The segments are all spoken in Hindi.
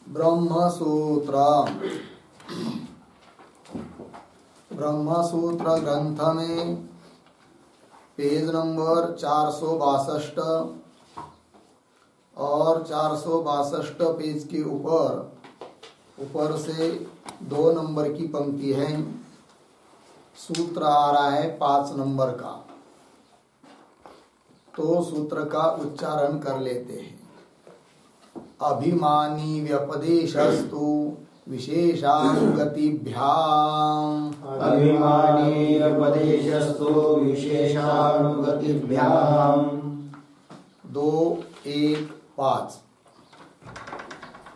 ब्रह्मसूत्र ब्रह्मसूत्र ग्रंथ में पेज नंबर 462 और 462 पेज के ऊपर से 2 नंबर की पंक्ति है। सूत्र आ रहा है 5 नंबर का, तो सूत्र का उच्चारण कर लेते हैं। अभिमानी व्यपदेशस्तु विशेषानुगतिभ्याम् अभिमानी व्यपदेशस्तु विशेषानुगतिभ्याम् 2, 1, 5।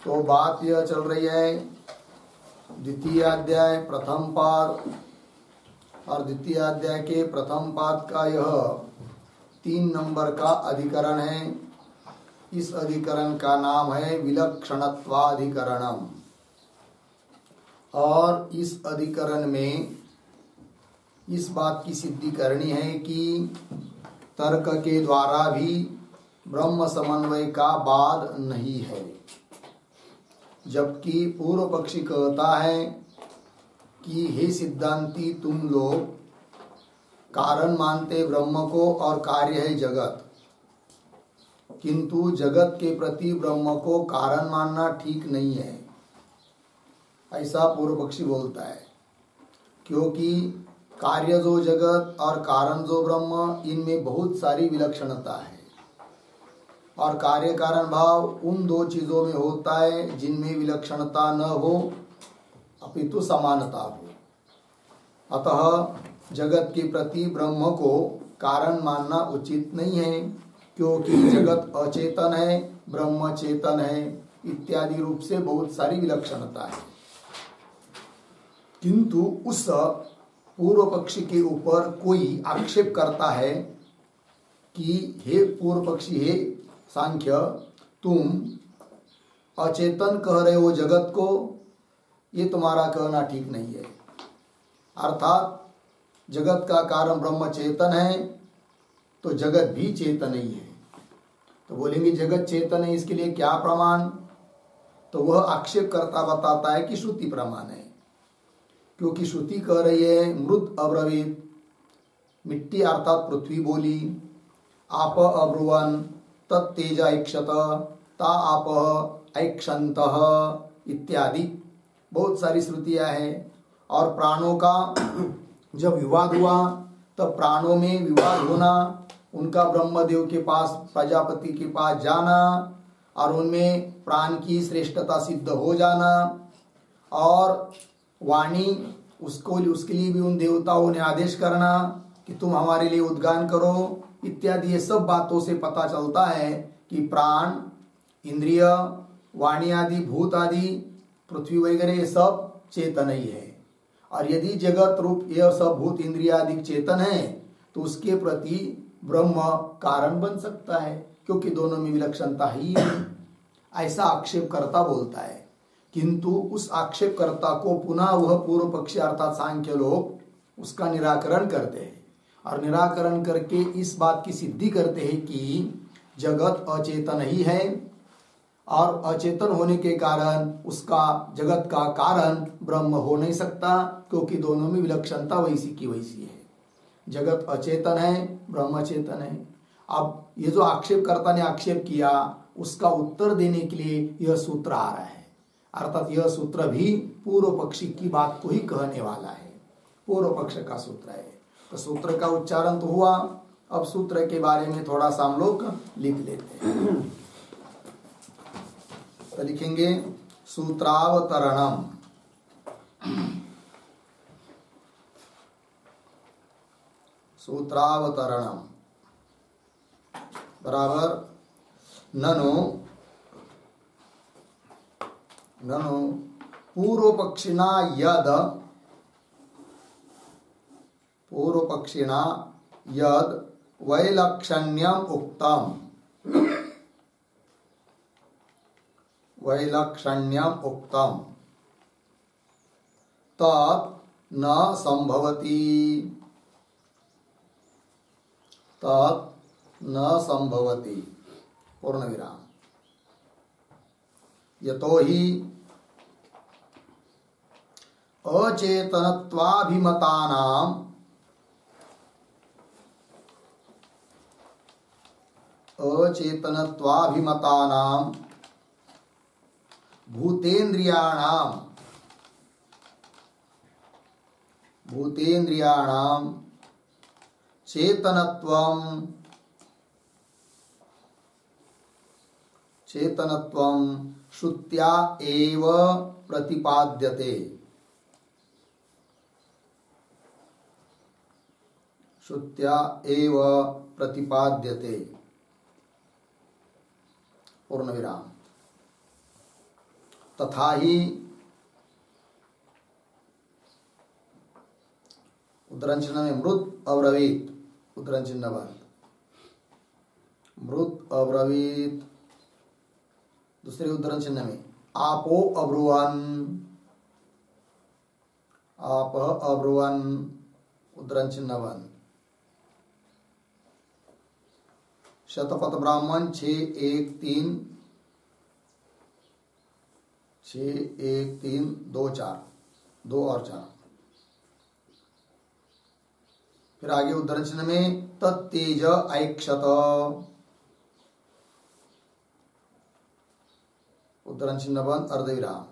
तो बात यह चल रही है द्वितीय अध्याय प्रथम पाद और द्वितीय अध्याय के प्रथम पाद का यह 3 नंबर का अधिकरण है। इस अधिकरण का नाम है विलक्षणत्वाधिकरणम। और इस अधिकरण में इस बात की सिद्धि करनी है कि तर्क के द्वारा भी ब्रह्म समन्वय का बाद नहीं है, जबकि पूर्व पक्षी कहता है कि हे सिद्धांती, तुम लोग कारण मानते ब्रह्म को और कार्य है जगत, किंतु जगत के प्रति ब्रह्म को कारण मानना ठीक नहीं है, ऐसा पूर्व पक्षी बोलता है। क्योंकि कार्य जो जगत और कारण जो ब्रह्म, इनमें बहुत सारी विलक्षणता है और कार्य कारण भाव उन 2 चीजों में होता है जिनमें विलक्षणता न हो अपितु समानता हो। अतः जगत के प्रति ब्रह्म को कारण मानना उचित नहीं है, क्योंकि जगत अचेतन है, ब्रह्म चेतन है, इत्यादि रूप से बहुत सारी विलक्षणता है। किंतु उस पूर्व पक्षी के ऊपर कोई आक्षेप करता है कि हे पूर्व पक्षी, हे सांख्य, तुम अचेतन कह रहे हो जगत को, ये तुम्हारा कहना ठीक नहीं है। अर्थात जगत का कारण ब्रह्म चेतन है, तो जगत भी चेतन ही है। तो बोलेंगे जगत चेतन है, इसके लिए क्या प्रमाण? तो वह आक्षेप करता बताता है कि श्रुति प्रमाण है। क्योंकि श्रुति कह रही है मृत अब्रवीत, मिट्टी अर्थात पृथ्वी बोली, आप अब्रुवन तत्तेज ऐक्षत ता आप ऐक्षन्तः इत्यादि बहुत सारी श्रुतियां हैं। और प्राणों का जब विवाद हुआ तब प्राणों में विवाद होना, उनका ब्रह्मदेव के पास, प्रजापति के पास जाना और उनमें प्राण की श्रेष्ठता सिद्ध हो जाना, और वाणी उसके लिए भी उन देवताओं ने आदेश करना कि तुम हमारे लिए उद्गान करो इत्यादि। ये सब बातों से पता चलता है कि प्राण, इंद्रिय, वाणी आदि, भूत आदि, पृथ्वी वगैरह ये सब चेतन ही है। और यदि जगत रूप यह सब भूत इंद्रिय आदि चेतन है, तो उसके प्रति ब्रह्म कारण बन सकता है, क्योंकि दोनों में विलक्षणता ही है, ऐसा आक्षेपकर्ता बोलता है। किंतु उस आक्षेपकर्ता को पुनः वह पूर्व पक्षी अर्थात सांख्य लोग उसका निराकरण करते हैं, और निराकरण करके इस बात की सिद्धि करते हैं कि जगत अचेतन ही है, और अचेतन होने के कारण उसका जगत का कारण ब्रह्म हो नहीं सकता, क्योंकि दोनों में विलक्षणता वैसी की वैसी है। जगत अचेतन है, ब्रह्म चेतन है। अब ये जो आक्षेपकर्ता ने आक्षेप किया, उसका उत्तर देने के लिए यह सूत्र आ रहा है। अर्थात यह सूत्र भी पूर्व पक्षी की बात को ही कहने वाला है, पूर्व पक्ष का सूत्र है। तो सूत्र का उच्चारण तो हुआ, अब सूत्र के बारे में थोड़ा सा हम लोग लिख लेते हैं। तो लिखेंगे सूत्रावतरणम। सूत्रावतरणम बराबर ननु पूर्व पक्षिणा यद वैलक्षण्यम उक्तम तत् न संभवति पूर्ण विराम। यतो हि अचेतनत्वाभिमतानां भूतेन्द्रियाणां चेतनत्वं श्रुत्या एव प्रतिपाद्यते। श्रुत्या एव प्रतिपाद्यते। पूर्णविराम। तथा ही उद्धरण चिन्ह में मृत अब्रवीत, उद्धरण चिन्ह बंद, मृत अब्रवीत। दूसरे उद्धरण चिन्ह में आपो अब्रुवन, आप अब्रुवन, उद्धरण चिन्ह बंद। शतपथ ब्राह्मण 613 2 4 2 और 4। फिर आगे उद्धरण चिन्ह में तत्तेज ऐक्षत, उद्धरण चिन्ह बंद, अर्धविराम।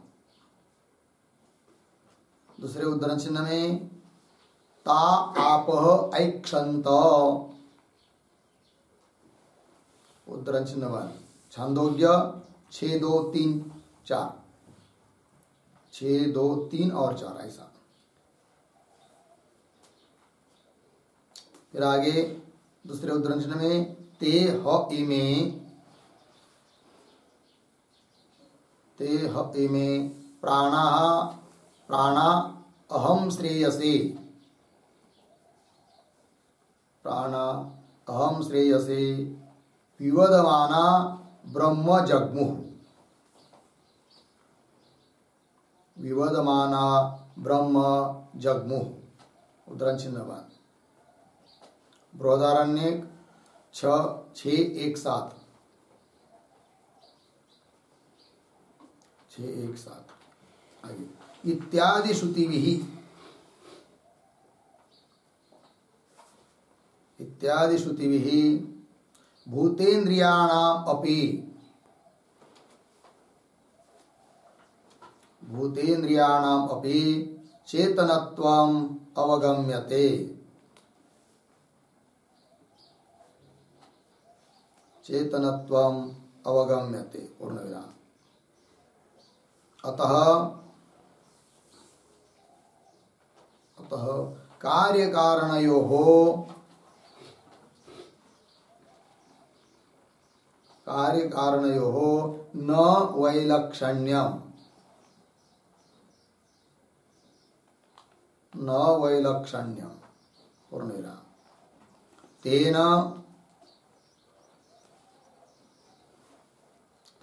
दूसरे उद्धरण चिन्ह में ता आपह ऐक्षंत, उद्धरण चिन्ह बंद। छांदोग्य 6 2 3 4, 6 2 3 और 4 ऐसा। फिर आगे दूसरे उद्धरण चिन्ह में ते ह इमे प्राणा अहम श्रेयसे, प्राणा अहम श्रेयसे विवदमाना ब्रह्म जग्मुः, विवदमाना ब्रह्म जग्मुः, उद्धरण चिन्ह बंद। बृहदारण्यक 6:1-7 आगे इत्यादि श्रुतिभिः भूतेन्द्रियाणाम् अपि चेतनत्वम् अवगम्यते। चेतनत्वम् अवगम्यते। पूर्णविराम। अतः कार्यकारणयोः न वैलक्षण्यम्, पूर्णविराम।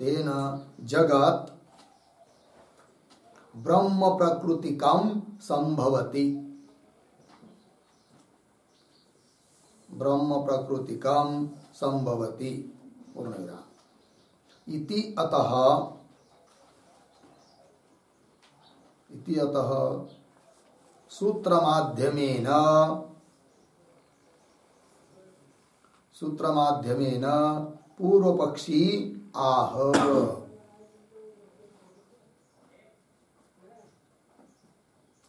तेन जगत् ब्रह्म प्रकृतिकं संभवति, ब्रह्म प्रकृतिकं संभवति। पूर्णविराम। इति अतः सूत्रमाध्यमेन पूर्वपक्षी आह,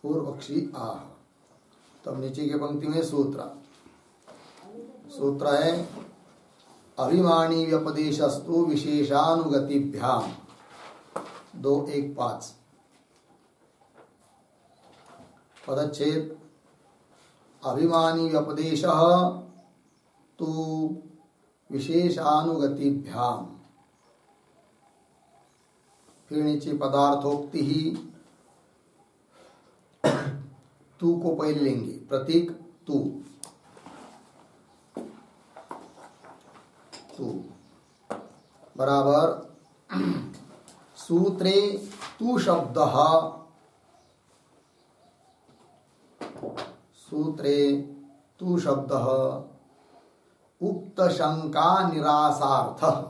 पूर्वपक्षी आह। तब नीचे की पंक्ति में सूत्र है अभिमानी व्यपदेशस्तु विशेषानुगतिभ्याम 2-1-5 पदच्छेद अभिमानी व्यपदेशः तु विशेषानुगतिभ्याम। फिर नीचे पदार्थोक्ति ही तू को पहले लेंगे, प्रतीक तू बराबर सूत्रे तू शब्दः, सूत्रे तू शब्दः उक्त शंका निरासार्थः,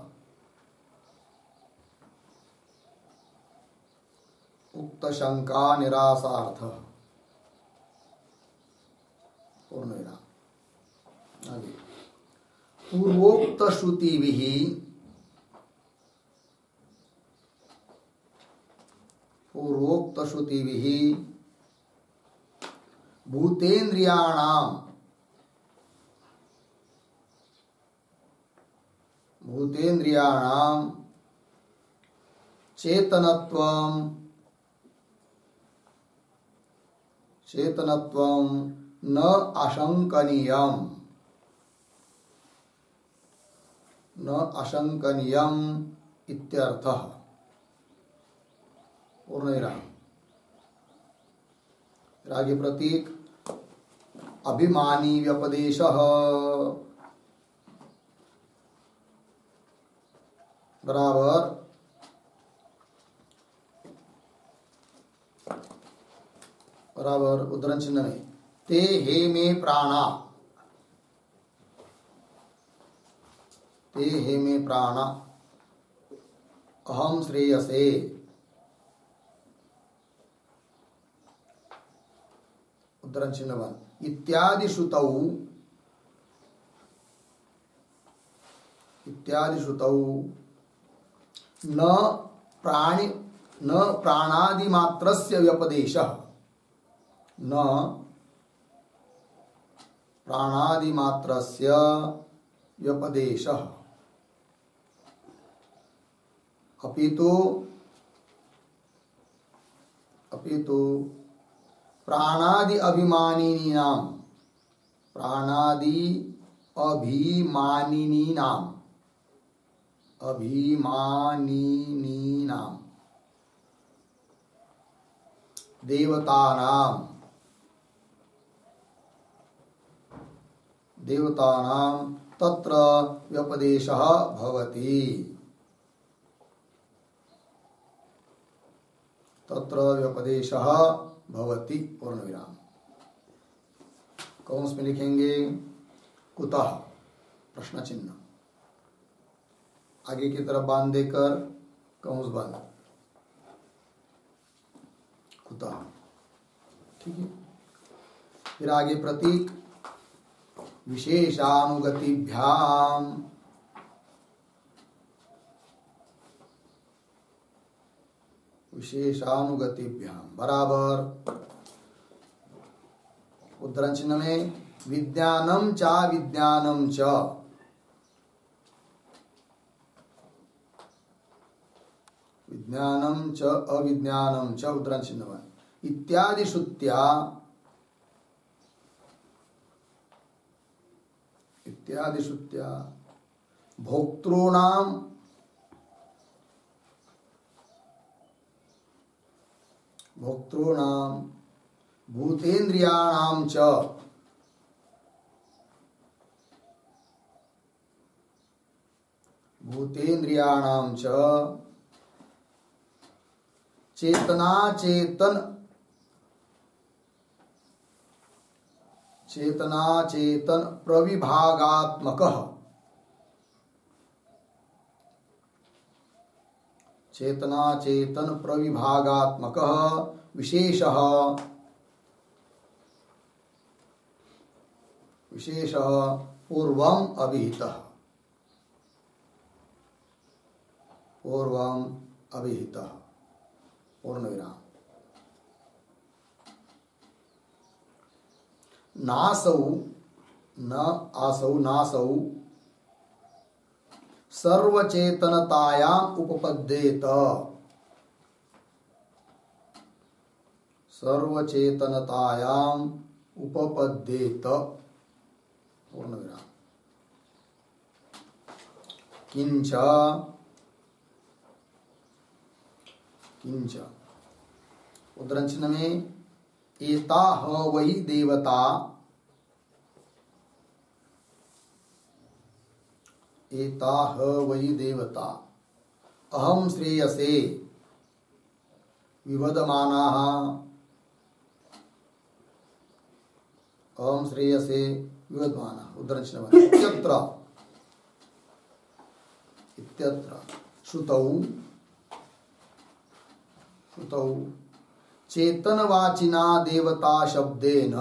उक्त शंका निरासार्थ। पूर्ण विराम। आगे पूर्वोक्त श्रुतिभिः भूतेन्द्रियाणां चेतनत्वं न अशंकनीयम् इत्यर्थः। पूर्ण विराम। आगे प्रतीक अभिमानी व्यपदेशः बराबर उद्धरण चिन्ह में ते हे मे प्राणा अहम श्रेयसे उद्धरण चिन्ह इत्यादि श्रुतौ न प्राणादिमात्रस्य व्यपदेशः अपितु प्राणादि अभिमानिनीनां देवतानां तत्र व्यपदेशः भवति। पूर्ण विराम। कौंस में लिखेंगे कुतः प्रश्न चिन्ह आगे की तरफ बांध देकर कौंस बंद। कुतः। ठीक है। फिर आगे प्रतीक विशेषानुगतिभ्याम बराबर उद्धरण चिन्ह में विज्ञानम च अविज्ञानम च उद्धरण चिन्ह में इत्यादि श्रुत्या भोक्तॄणां भूतेन्द्रियाणां च चेतनाचेतन प्रविभागात्मकः विशेषः पूर्वम् अभिहितः। पूर्ण विराम। नासौ सर्वचेतनतायाम् उपपद्येत। पूर्ण विराम। किंच उद्धरण चिन्ह में एता ह वही देवता अहम श्रेयसे विवदमानाः उद्धरण चिन्ह इत्यत्र श्रुतौ चेतनवाचिना देवता शब्देन,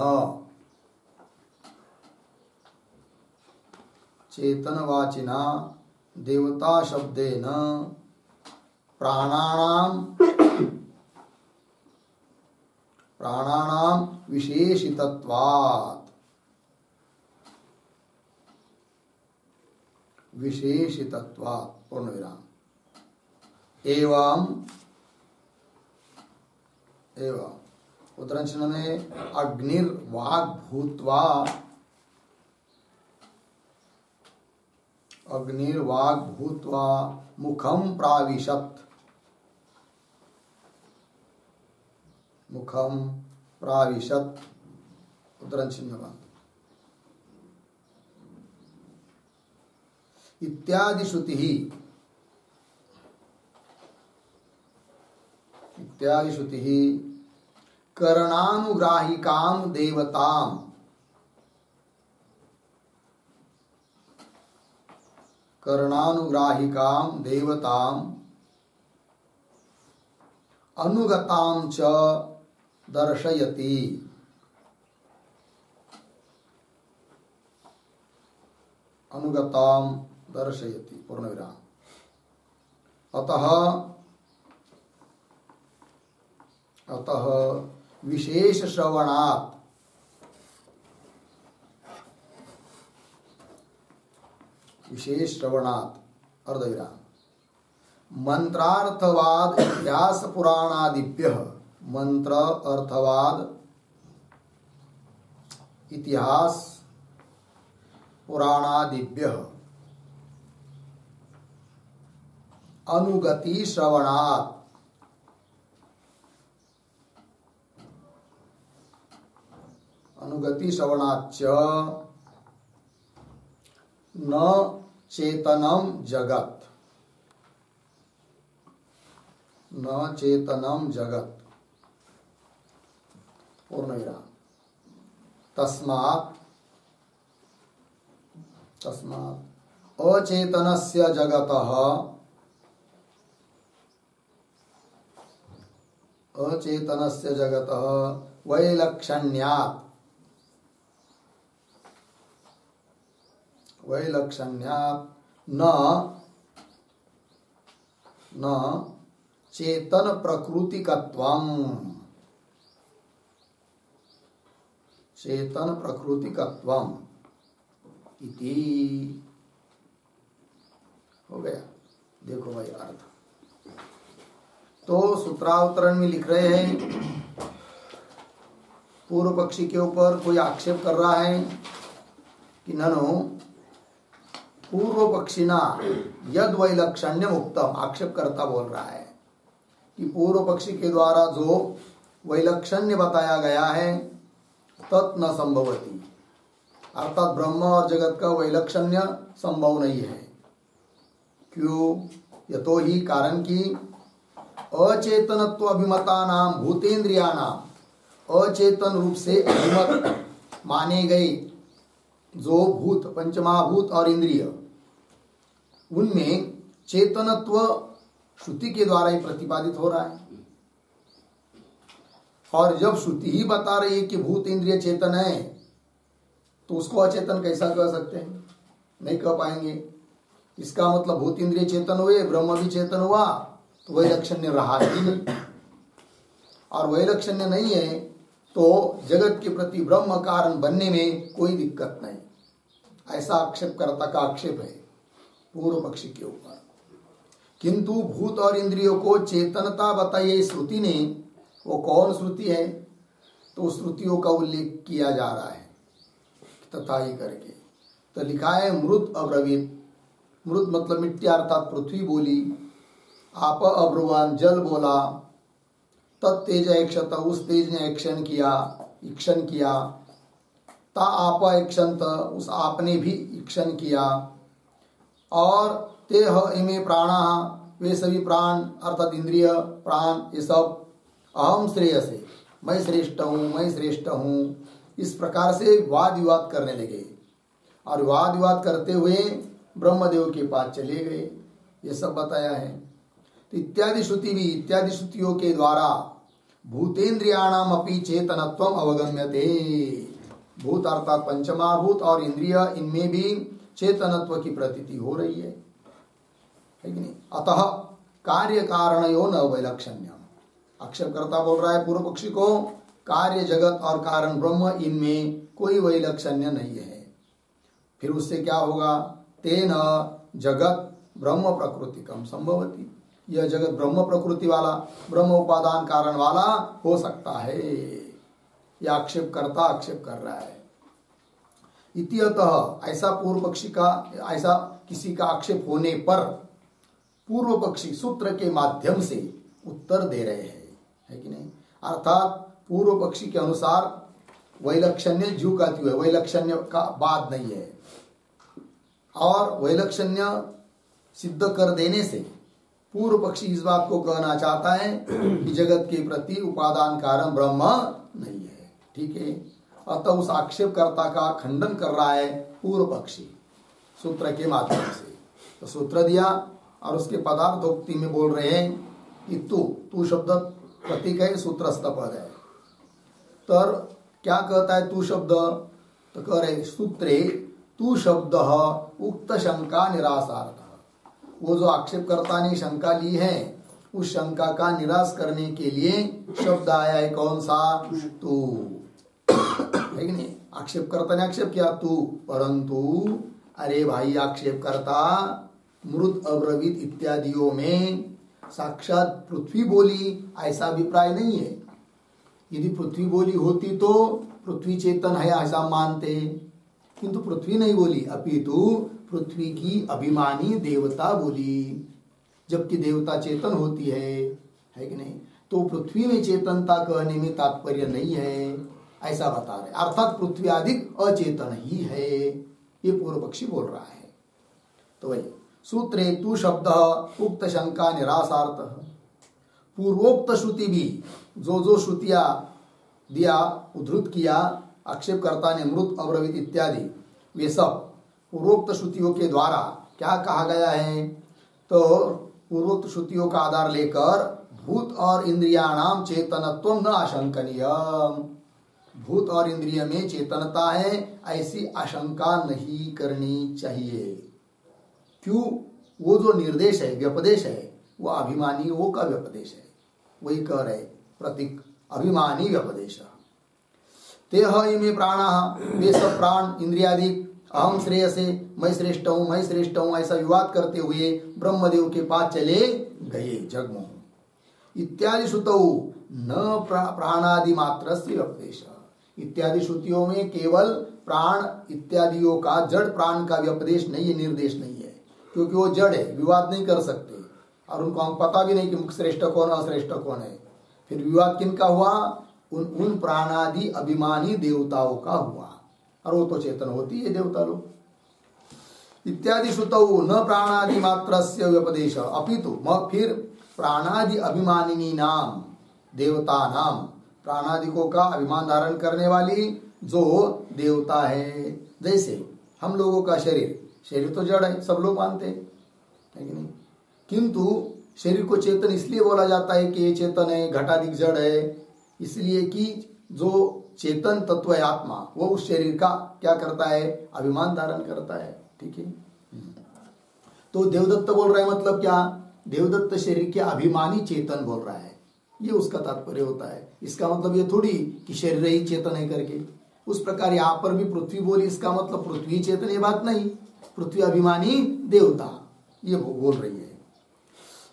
चेतनवाचिना देवता शब्देन प्राणानाम विशेषितत्वात्, विशेषितत्वात् पूर्णविराम। एवं एवं उत्तरचिह्न में अग्निर्वाग भूत्वा, अग्निर्वाग भूत्वा मुखम प्राविशत, मुखम प्राविशत उत्तरचिह्न इत्यादि श्रुति, इत्यादि श्रुति करणानुग्राहिकां देवतां, करणानुग्राहिकां देवतां अनुगतां च दर्शयति, अनुगतां दर्शयति पूर्णविराम। अतः अतः विशेष श्रवणात्, विशेष श्रवणात् अर्धविराम मंत्रार्थवाद इतिहास पुराणादिभ्यः, मंत्र अर्थवाद इतिहास पुराणादिभ्यः अनुगति श्रवणात्, अनुगति श्रवणाच्च न चेतनम जगत, न चेतनम जगत पूर्णविराम। तस्मात् तस्मात् अचेतनस्य जगतः, अचेतनस्य जगतः वैलक्षण्यात्, वैलक्षण्यात् न चेतन प्रकृतिकत्वम्, चेतन प्रकृतिकत्वम् इति हो गया। देखो भाई अर्थ तो सूत्रावतरण में लिख रहे हैं, पूर्व पक्षी के ऊपर कोई आक्षेप कर रहा है कि ननु पूर्व पक्षिना यद वैलक्षण्य उत्तम, आक्षेप करता बोल रहा है कि पूर्व पक्षी के द्वारा जो वैलक्षण्य बताया गया है तत् न संभवती, अर्थात ब्रह्म और जगत का वैलक्षण्य संभव नहीं है। क्यों? यतो ही कारण कि अचेतनत्व अभिमता नाम भूतेन्द्रिया नाम, अचेतन रूप से अभिमत माने गए जो भूत, पंचमहाभूत और इंद्रिय, उनमें चेतनत्व श्रुति के द्वारा ही प्रतिपादित हो रहा है। और जब श्रुति ही बता रही है कि भूत इंद्रिय चेतन है, तो उसको अचेतन कैसा कह सकते हैं? नहीं कह पाएंगे। इसका मतलब भूत इंद्रिय चेतन हुए, ब्रह्म भी चेतन हुआ, तो वैलक्षण्य रहा ही नहीं। और वैलक्षण्य नहीं है तो जगत के प्रति ब्रह्म कारण बनने में कोई दिक्कत नहीं, ऐसा आक्षेपकर्ता का आक्षेप है पूर्व पक्षी के ऊपर। किंतु भूत और इंद्रियों को चेतनता बताई श्रुति ने, वो कौन श्रुति है? तो श्रुतियों का उल्लेख किया जा रहा है तथा ही करके। तो लिखा है मृत अब्रवीत, मृत मतलब मिट्टी अर्थात पृथ्वी बोली, आप अब्रुवान जल बोला, तत्तेज ऐक्षत उस तेज ने ऐक्षण किया, ईक्षण किया, ता आप ऐक्षंत उस आपने भी ईक्षण किया, और ते इमे प्राणा वे सभी प्राण अर्थात इंद्रिय प्राण ये सब अहम श्रेयसे मैं श्रेष्ठ हूँ, मैं श्रेष्ठ हूँ, इस प्रकार से वाद विवाद करने लगे। और वाद विवाद करते हुए ब्रह्मदेव के पास चले गए, ये सब बताया है। तो इत्यादि श्रुति भी, इत्यादि श्रुतियों के द्वारा भूतेन्द्रियाणाम अपि चेतनत्वम अवगम्यते। भूत अर्थात पंचमहाभूत और इंद्रिय, इनमें भी चेतनत्व की प्रतीति हो रही है कि नहीं। अतः कार्य कारणयो न वैलक्षण्यम। आक्षेपकर्ता बोल रहा है पूर्व पक्षी को, कार्य जगत और कारण ब्रह्म, इनमें कोई वैलक्षण्य नहीं है। फिर उससे क्या होगा, तेन जगत ब्रह्म प्रकृतिकम संभवती। यह जगत ब्रह्म प्रकृति वाला, ब्रह्म उपादान कारण वाला हो सकता है। यह आक्षेपकर्ता आक्षेप कर रहा है। इत्यतः ऐसा पूर्व पक्षी का, ऐसा किसी का आक्षेप होने पर पूर्व पक्षी सूत्र के माध्यम से उत्तर दे रहे हैं, है कि नहीं। अर्थात पूर्व पक्षी के अनुसार वैलक्षण्य ज्यों कहती हुए, वैलक्षण्य का बाद नहीं है, और वैलक्षण्य सिद्ध कर देने से पूर्व पक्षी इस बात को कहना चाहता है कि जगत के प्रति उपादान कारण ब्रह्म नहीं है। ठीक है। अतः उस आक्षेपकर्ता का खंडन कर रहा है पूर्व पक्षी सूत्र के माध्यम से। तो सूत्र दिया और उसके पदार्थोक्ति में बोल रहे हैं कि तू शब्द प्रतीक है, सूत्रस्थ पद है। तर क्या कहता है तू शब्द, तो कह रहे सूत्रे तू शब्द उक्त शंका निरासार्थ। वो जो आक्षेपकर्ता ने शंका ली है, उस शंका का निराश करने के लिए शब्द आया है। कौन सा, तू, है कि नहीं। आक्षेपकर्ता ने आक्षेप किया तू, परंतु अरे भाई आक्षेपकर्ता मृत अब्रवीत इत्यादियों में साक्षात पृथ्वी बोली ऐसा अभिप्राय नहीं है। यदि पृथ्वी बोली होती तो पृथ्वी चेतन है ऐसा मानते, किंतु पृथ्वी नहीं बोली, अपितु पृथ्वी की अभिमानी देवता बोली। जबकि देवता चेतन होती है कि नहीं। तो पृथ्वी में चेतनता कहने में तात्पर्य नहीं है ऐसा बता रहे। अर्थात पृथ्वी अधिक अचेतन ही है, ये पूर्व पक्षी बोल रहा है। तो वही सूत्रे तू शब्द उक्त शंका निरासार्थ। पूर्वोक्त श्रुति भी जो श्रुतियां दिया, उद्धृत किया आक्षेपकर्ता ने, मृत अब्रवीत इत्यादि, वे सब पूर्वोक्त श्रुतियों के द्वारा क्या कहा गया है, तो पूर्वोक्त श्रुतियों का आधार लेकर भूत और इंद्रियाणाम चेतनत्व न आशंकनीय। भूत और इंद्रिय में चेतनता है ऐसी आशंका नहीं करनी चाहिए। क्यों, वो जो निर्देश है, व्यपदेश है, वो अभिमानियों का व्यपदेश है। वही कह रहे प्रतीक अभिमानी व्यपदेश। तेह इमे प्राणा, वे सब प्राण इंद्रियादि अहम श्रेयसे, मैं श्रेष्ठ हूं ऐसा विवाद करते हुए ब्रह्मदेव के पास चले गए। जगमोह इत्यादि श्रुतौ न प्राणादि मात्र से व्यपदेश। इत्यादि श्रुतियों में केवल प्राण इत्यादियों का, जड़ प्राण का व्यपदेश नहीं है, निर्देश नहीं है, क्योंकि वो जड़ है, विवाद नहीं कर सकते और उनको हम पता भी नहीं कि श्रेष्ठ कौन अश्रेष्ठ कौन है। फिर विवाद किनका हुआ, उन प्राणादि अभिमानी देवताओं का हुआ, और वो तो चेतन होती है देवता लोग। इत्यादि श्रुतौ न प्राणादि मात्रस्य व्यपदेश अपितु, फिर प्राणादि अभिमानिनी नाम देवता नाम, प्राणादिकों का अभिमान धारण करने वाली जो देवता है। जैसे हम लोगों का शरीर तो जड़ है, सब लोग मानते हैं, है कि नहीं। किंतु शरीर को चेतन इसलिए बोला जाता है कि ये चेतन है, घटादिक जड़ है, इसलिए कि जो चेतन तत्व है आत्मा, वो उस शरीर का क्या करता है, अभिमान धारण करता है। ठीक है। तो देवदत्त बोल रहा है, मतलब क्या, देवदत्त शरीर के अभिमानी चेतन बोल रहा है, ये उसका तात्पर्य होता है। इसका मतलब ये थोड़ी कि शरीर ही चेतन है करके। उस प्रकार यहाँ पर भी पृथ्वी बोली, इसका मतलब पृथ्वी चेतन, ये बात नहीं, पृथ्वी अभिमानी देवता, ये बोल रही है।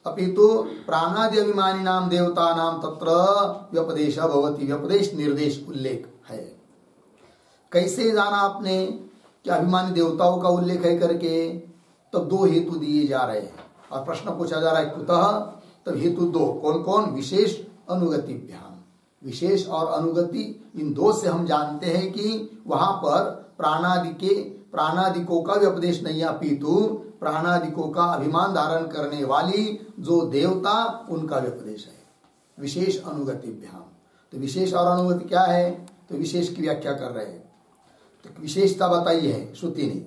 अपितु प्राणादि अभिमानी नाम देवता नाम तत्र व्यपदेश भवति, व्यपदेश निर्देश उल्लेख है। कैसे जाना आपने कि अभिमानी देवताओं का उल्लेख है करके, तब दो हेतु दिए जा रहे हैं और प्रश्न पूछा जा रहा है कुतः, तब हेतु दो, कौन कौन, विशेष अनुगतिभ्याम। विशेष और अनुगति, इन दो से हम जानते हैं कि वहां पर प्राणादिकों का व्यपदेश नहीं, अपितु प्राणादिकों का अभिमान धारण करने वाली जो देवता, उनका व्यपदेश है। विशेष अनुगतिभ्याम, तो विशेष और अनुगति क्या है, तो विशेष की व्याख्या कर रहे हैं। तो विशेषता बताई है श्रुति ने।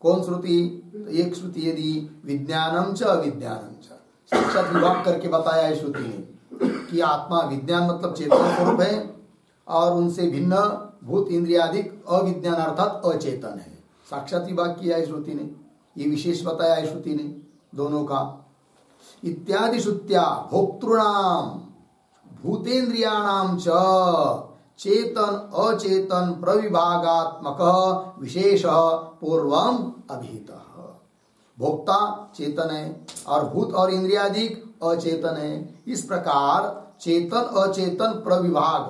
कौन श्रुति, तो एक श्रुति यदि विज्ञानम च अविज्ञानम च, साक्षात विभाग करके बताया है श्रुति ने कि आत्मा विज्ञान मतलब चेतन स्वरूप है और उनसे भिन्न भूत इंद्रियादिक अविज्ञान अर्थात अचेतन है। साक्षात विभाग किया है श्रुति ने, ये विशेष बताया है श्रुति ने दोनों का। इत्यादि श्रुत्या भोक्तृणाम भूतेन्द्रियाणाम च चेतन अचेतन प्रविभागात्मक विशेष पूर्वम अभिहितः। भोक्ता चेतन है और भूत और इंद्रियादिक अचेतन है। इस प्रकार चेतन अचेतन प्रविभाग,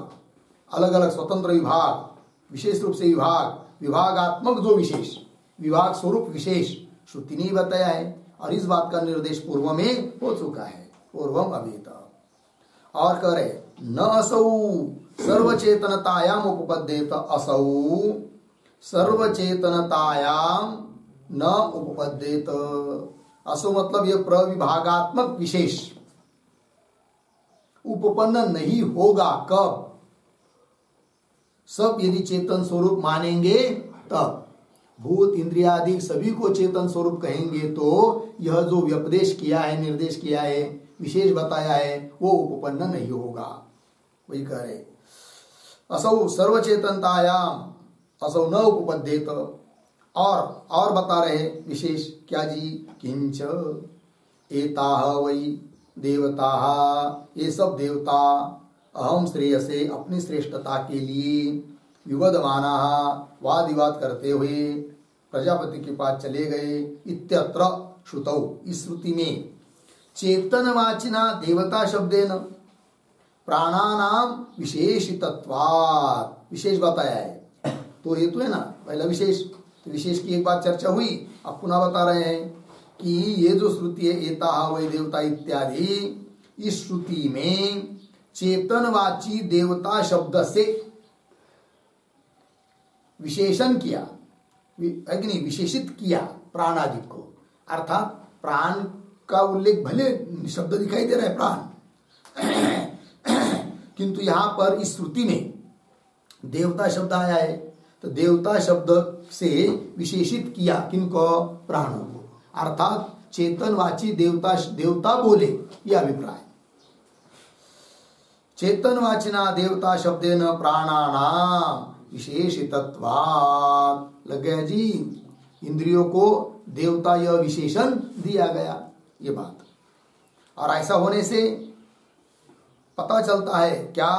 अलग अलग स्वतंत्र विभाग, विशेष रूप से विभाग, विभागात्मक जो विशेष विभाग स्वरूप विशेष श्रुति ने बताया है और इस बात का निर्देश पूर्व में हो चुका है, पूर्वम अभिहित। और कह रहे न असौ सर्वचेतनतायाम उपपद्येत, असौ सर्वचेतनतायाम न उपपद्येत। असौ मतलब यह प्रविभागात्मक विशेष उपपन्न नहीं होगा। कब? सब यदि चेतन स्वरूप मानेंगे तब। भूत इंद्रियादि सभी को चेतन स्वरूप कहेंगे तो यह जो व्यपदेश किया है, निर्देश किया है, विशेष बताया है, वो उपपन्न नहीं होगा। वही कह रहे असौ सर्वचेतनतायाम असौ न उपपद्येत। और बता रहे विशेष क्या जी, किंच एताः वै देवताः, ये सब देवता अहम श्रेयसे अपनी श्रेष्ठता के लिए विवदमाना वाद विवाद करते हुए प्रजापति के पास चले गए। इत्यत्र श्रुतौ, इस श्रुति में चेतनवाचिना देवता शब्देन प्राणानाम विशेषितत्वात्, विशेष बताया है तो हेतु है ना पहला विशेष, तो विशेष की एक बात चर्चा हुई, अब पुनः बता रहे हैं कि ये जो श्रुति है एताः वै देवता इत्यादि, इस श्रुति में चेतनवाची देवता शब्द से विशेषण किया, अग्नि विशेषित किया प्राणादि को, अर्थात प्राण का उल्लेख भले शब्द दिखाई दे रहा है प्राण, किंतु यहां पर इस श्रुति में देवता शब्द आया है तो देवता शब्द से विशेषित किया किनको? प्राणों को, अर्थात चेतनवाची देवता देवता बोले, यह अभिप्राय। चेतनवाचिना देवता शब्देन प्राणानाम विशेषितत्वात्, लग गया जी, इंद्रियों को देवता यह विशेषण दिया गया, ये बात। और ऐसा होने से पता चलता है क्या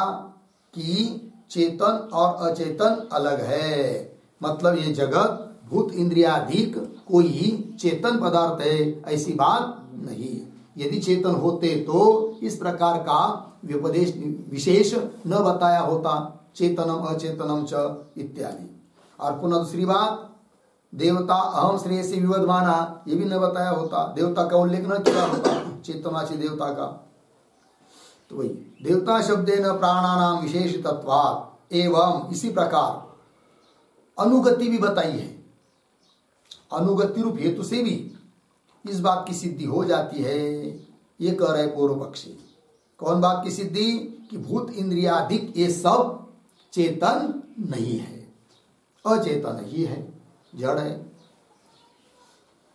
कि चेतन और अचेतन अलग है, मतलब ये जगत भूत इंद्रियाधिक कोई चेतन पदार्थ है, ऐसी बात नहीं। यदि चेतन होते तो इस प्रकार का व्यपदेश विशेष न बताया होता, चेतनम अचेतनम च इत्यादि। और पुनः दूसरी बात, देवता अहम श्रेयसी विवदमाना, ये भी न बताया होता, देवता का उल्लेख न किया होता, चेतनवाची देवता का। तो वही देवता शब्देन प्राणानाम विशेषितत्वात्, एवं इसी प्रकार अनुगति भी बताई है, अनुगति रूप हेतु से भी इस बात की सिद्धि हो जाती है। ये कह रहे पूर्व पक्षी, कौन बात की सिद्धि? कि भूत इंद्रियाधिक ये सब चेतन नहीं है, अचेतन ही है, जड़ है।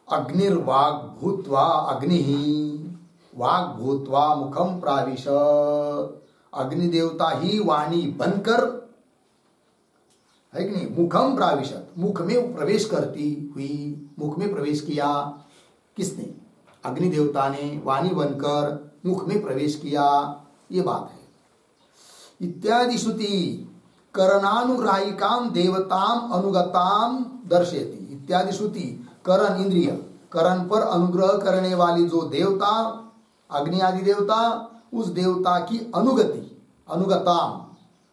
अग्निर्वाग भूत्वा अग्नि वाग भूत्वा मुखम प्राविश, अग्नि देवता ही वाणी बनकर है कि नहीं, मुखम प्राविशत, मुख में प्रवेश करती हुई, मुख में प्रवेश किया किसने? अग्नि देवता ने वाणी बनकर मुख में प्रवेश किया, ये बात है। इत्यादि श्रुति करणानुग्राहिकाम देवताम अनुगताम दर्शयति। इत्यादि श्रुति करण इंद्रिय, करण पर अनुग्रह करने वाली जो देवता, अग्नि आदि देवता, उस देवता की अनुगति, अनुगताम,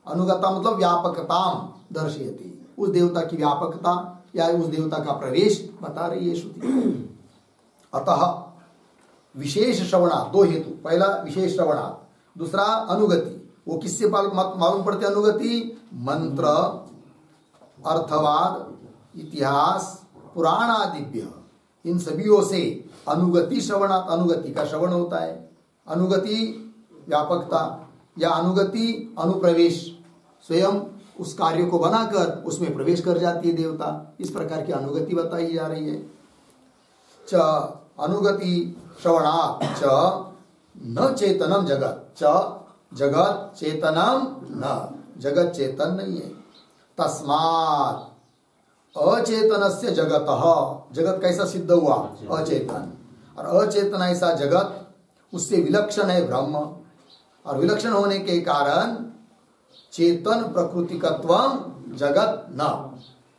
अनुगता मतलब व्यापकताम दर्शयति, उस देवता की व्यापकता या उस देवता का प्रवेश बता रही है श्रुति। अतः विशेष श्रवणा, दो हेतु, पहला विशेष श्रवणा, दूसरा अनुगति। वो किससे मालूम पड़ते अनुगति? मंत्र, अर्थवाद, इतिहास, पुराण आदिभ्य, इन सभीयों से अनुगति श्रवणात्, अनुगति का श्रवण होता है। अनुगति व्यापकता या अनुगति अनुप्रवेश, स्वयं उस कार्य को बनाकर उसमें प्रवेश कर जाती है देवता, इस प्रकार की अनुगति बताई जा रही है। च अनुगति श्रवणात् च न चेतनम जगत, च जगत चेतनम न, जगत चेतन नहीं है। तस्मात् अचेतनस्य जगतः, जगत कैसा सिद्ध हुआ? अचेतन। और अचेतन ऐसा जगत, उससे विलक्षण है ब्रह्म, और विलक्षण होने के कारण चेतन प्रकृतिकत्वम जगत न,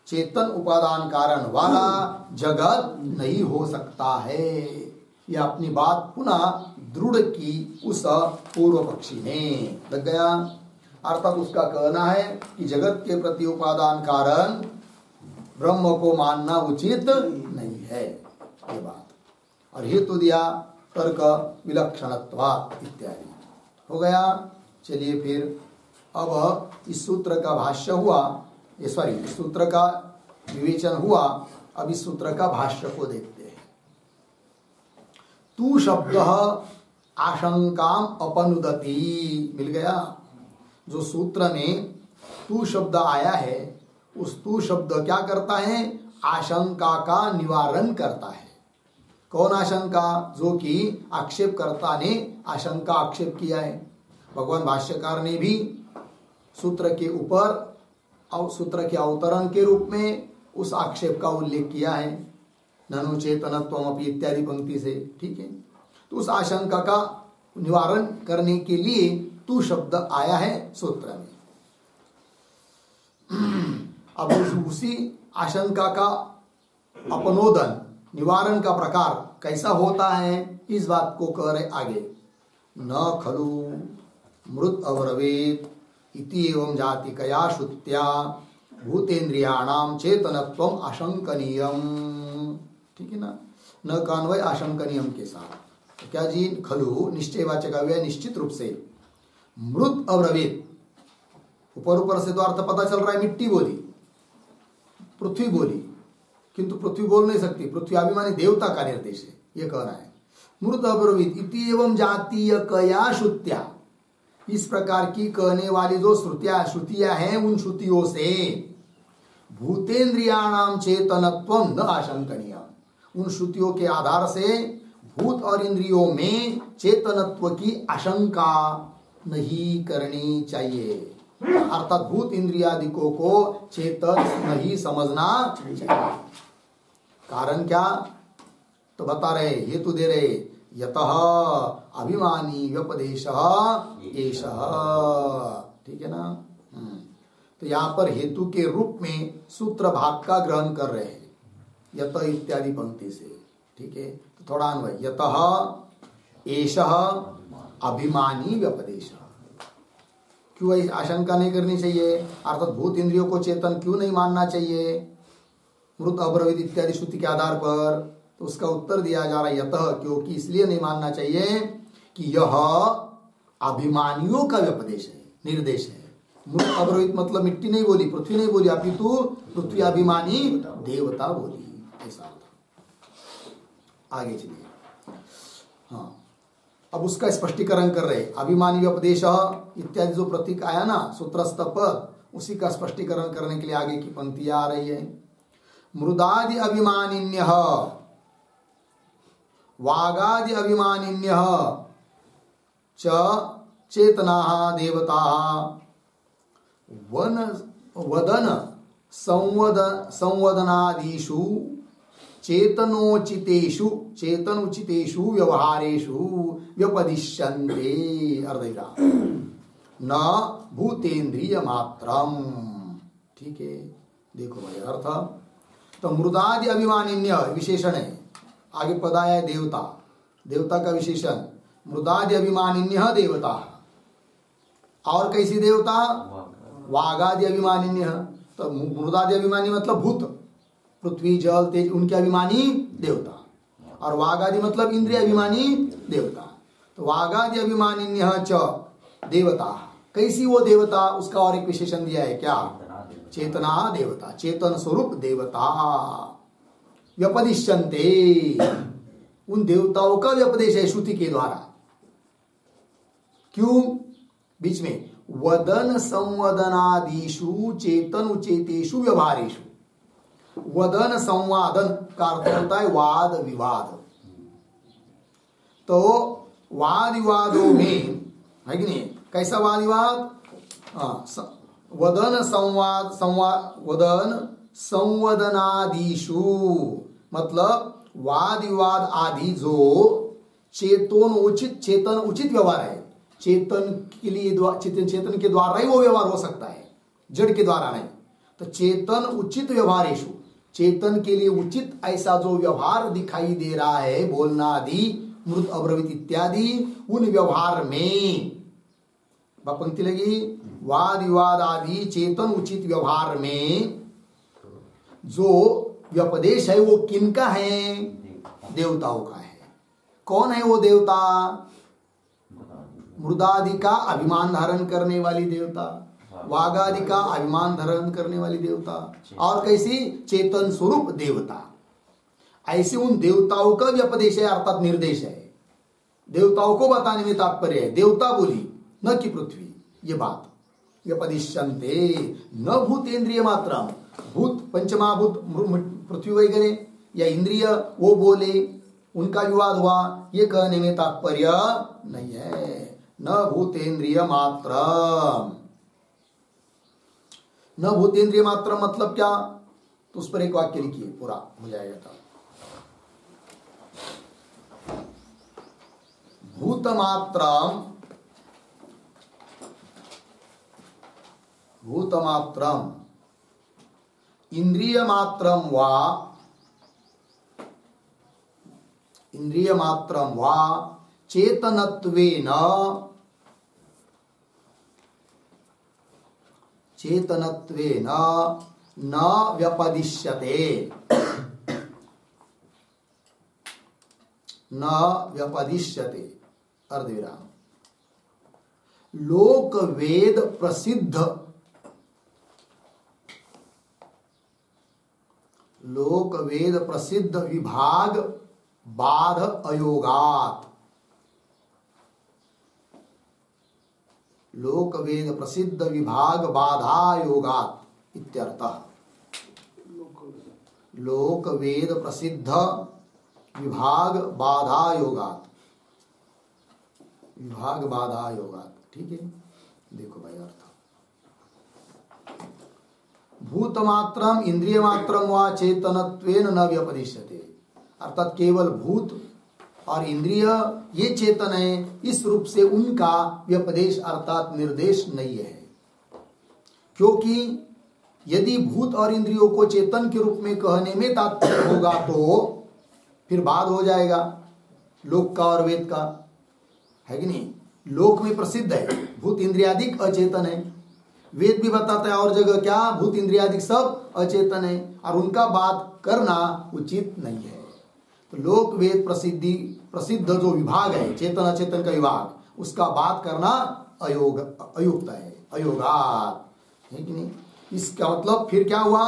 चेतन उपादान कारण वाला जगत नहीं हो सकता है। यह अपनी बात पुनः दृढ़ की उस पूर्व पक्षी ने। लग गया? अर्थात उसका कहना है कि जगत के प्रति उपादान कारण ब्रह्म को मानना उचित नहीं है, ये बात। और हेतु दिया तर्क विलक्षणत्वात् इत्यादि। हो गया? चलिए फिर अब इस सूत्र का भाष्य हुआ, इस सूत्र का विवेचन हुआ। अब इस सूत्र का भाष्य को देखते हैं। तू शब्द आशंकाम अपनुदति, मिल गया? जो सूत्र में तू शब्द आया है, उस तू शब्द क्या करता है? आशंका का निवारण करता है। कौन आशंका? जो कि आक्षेपकर्ता ने आशंका आक्षेप किया है। भगवान भाष्यकार ने भी सूत्र के ऊपर और सूत्र के अवतरण के रूप में उस आक्षेप का उल्लेख किया है, ननु चेतनत्वमपि इत्यादि पंक्ति से। ठीक है, तो उस आशंका का निवारण करने के लिए तू शब्द आया है सूत्र में। अब उसी आशंका का अपनोदन, निवारण का प्रकार कैसा होता है, इस बात को कह रहे आगे। न खलु मृत अब्रवीत इति एवं जातिकया श्रुत्या भूतेन्द्रियाणाम चेतनत्वम आशंकनीयम। ठीक है ना? न कान्वय आशंकनीयम के साथ। तो क्या जी? खलु निश्चयवाचक अव्यय, निश्चित रूप से। मृत अब्रवीत, ऊपर ऊपर से तो अर्थ पता चल रहा है, मिट्टी बोली, पृथ्वी बोली, किंतु पृथ्वी बोल नहीं सकती, पृथ्वी अभिमानी देवता का निर्देश है, ये कह रहा है। मृत अब्रवीत इति एवं जातीय कया श्रुत्या, इस प्रकार की कहने वाली जो श्रुतियां हैं, उन श्रुतियों से भूतेन्द्रियाणाम चेतनत्वम न आशंकनीय, उन श्रुतियों के आधार से भूत और इंद्रियों में चेतनत्व की आशंका नहीं करनी चाहिए। अर्थात भूत इंद्रियादिकों को चेतन नहीं समझना चाहिए। कारण क्या? तो बता रहे, हेतु दे रहे, यतः अभिमानी व्यपदेशः एषः। ठीक है ना? तो यहाँ पर हेतु के रूप में सूत्र भाग का ग्रहण कर रहे हैं, यत इत्यादि पंक्ति से। ठीक है, तो थोड़ा अन्वय, यतः एषः अभिमानी व्यपदेशः। क्यों ऐसी आशंका नहीं करनी चाहिए? अर्थात भूत इंद्रियों को चेतन क्यों नहीं मानना चाहिए मृत अब्रवीत इत्यादि श्रुति के आधार पर? तो उसका उत्तर दिया जा रहा है, यतः, क्योंकि इसलिए नहीं मानना चाहिए कि यह अभिमानियों का व्यपदेश है, निर्देश है। मृत अब्रवीत मतलब मिट्टी नहीं बोली, पृथ्वी नहीं बोली, अपितु पृथ्वी अभिमानी देवता बोली, ऐसा। आगे चलिए। हाँ, अब उसका स्पष्टीकरण कर रहे, अभिमानी व्यपदेश इत्यादि जो प्रतीक आया ना सूत्रस्थ पद, उसी का स्पष्टीकरण करने के लिए आगे की पंक्तियां आ रही है। मृदादि अभिमानिन्यः वागादि अभिमानिन्यः च चेतनाः देवताः वदन संवदनादिषु चेतनोचितेषु व्यवहारेषु व्यपदिश्यन्ते। अर्धविराम। न भूतेन्द्रिय मात्रम। ठीक है, देखो भाई अर्थ। तो मृदादि अभिमानिन्य विशेषण है, आगे पद आया है देवता, देवता का विशेषण मृदादि अभिमानिन्य देवता। और कैसी देवता? वागादि अभिमानिन्य। तो मृदादि अभिमानी मतलब भूत, पृथ्वी जल तेज, उनके अभिमानी देवता। और वागादि मतलब इंद्रिय अभिमानी देवता। तो वागादि अभिमानिन्य च देवता। कैसी वो देवता? उसका और एक विशेषण दिया है, क्या? चेतना देवता, चेतन स्वरूप देवता। व्यपदिश्यन्ते, उन देवताओं का व्यपदेश है श्रुति के द्वारा। क्यों? बीच में वदन संवदनादिषु चेतन उचेतेषु व्यवहारेषु। वदन संवादन का अर्थ होता है वाद विवाद। तो वाद विवादों में है कि नहीं, कैसा वाद विवाद? वदन संवदनादिषु, मतलब वाद विवाद आदि जो चेतन उचित व्यवहार है, चेतन के लिए चेतन के द्वारा ही वो व्यवहार हो सकता है, जड़ के द्वारा नहीं। तो चेतन उचित व्यवहारेषु, चेतन के लिए उचित ऐसा जो व्यवहार दिखाई दे रहा है, बोलना आदि, मृत अब्रवीत इत्यादि, उन व्यवहार में पंक्ति लगी, वाद विवाद आदि चेतन उचित व्यवहार में जो व्यपदेश है वो किनका है? देवताओं का है। कौन है वो देवता? मृदादि का अभिमान धारण करने वाली देवता, वागादि का अभिमान धारण करने वाली देवता, और कैसी? चेतन स्वरूप देवता। ऐसे उन देवताओं का व्यपदेश है, अर्थात निर्देश है। देवताओं को बताने में तात्पर्य है, देवता बोली न कि पृथ्वी। ये बात व्यपदिश्यन्ते न भूतेन्द्रिय मात्र, भूत पंचमाभूत पृथ्वी वगैरह या इंद्रिय वो बोले, उनका विवाद हुआ, ये कहने में तात्पर्य नहीं है। न भूतेन्द्रिय मात्र, न भूतेन्द्रिय मात्र मतलब क्या? तो उस पर एक वाक्य लिखिए, पूरा हो जाएगा। था भूतमात्रम, भूतमात्रम इंद्रिय मात्रम वा, इंद्रिय मात्रम वा चेतनत्वेन, चेतनत्वेन न व्यपदिश्यते, न व्यपदिश्यते, अर्धविराम। लोक वेद प्रसिद्ध, लोक वेद प्रसिद्ध विभाग बाध अयोगात, लोक वेद प्रसिद्ध विभाग बाधायोगात इत्यर्थः। लोक वेद प्रसिद्ध विभाग बाधायोगात, विभाग बाधायोगात, ठीक है। देखो भाई अर्थ, भूतमात्रम इंद्रिय मात्रम वा चेतनत्वेन न व्यपदिश्यते, अर्थात केवल भूत और इंद्रिय ये चेतन है, इस रूप से उनका व्यपदेश अर्थात निर्देश नहीं है। क्योंकि यदि भूत और इंद्रियों को चेतन के रूप में कहने में तात्पर्य होगा तो फिर बाद हो जाएगा लोक का और वेद का, है कि नहीं? लोक में प्रसिद्ध है भूत इंद्रियादिक अचेतन है, वेद भी बताता है और जगह क्या, भूत इंद्रियादिक सब अचेतन है, और उनका बात करना उचित नहीं है। तो लोक वेद प्रसिद्ध जो विभाग है, चेतन अचेतन का विभाग, उसका बात करना अयुक्त है, अयोगात, है कि नहीं? इसका मतलब फिर क्या हुआ,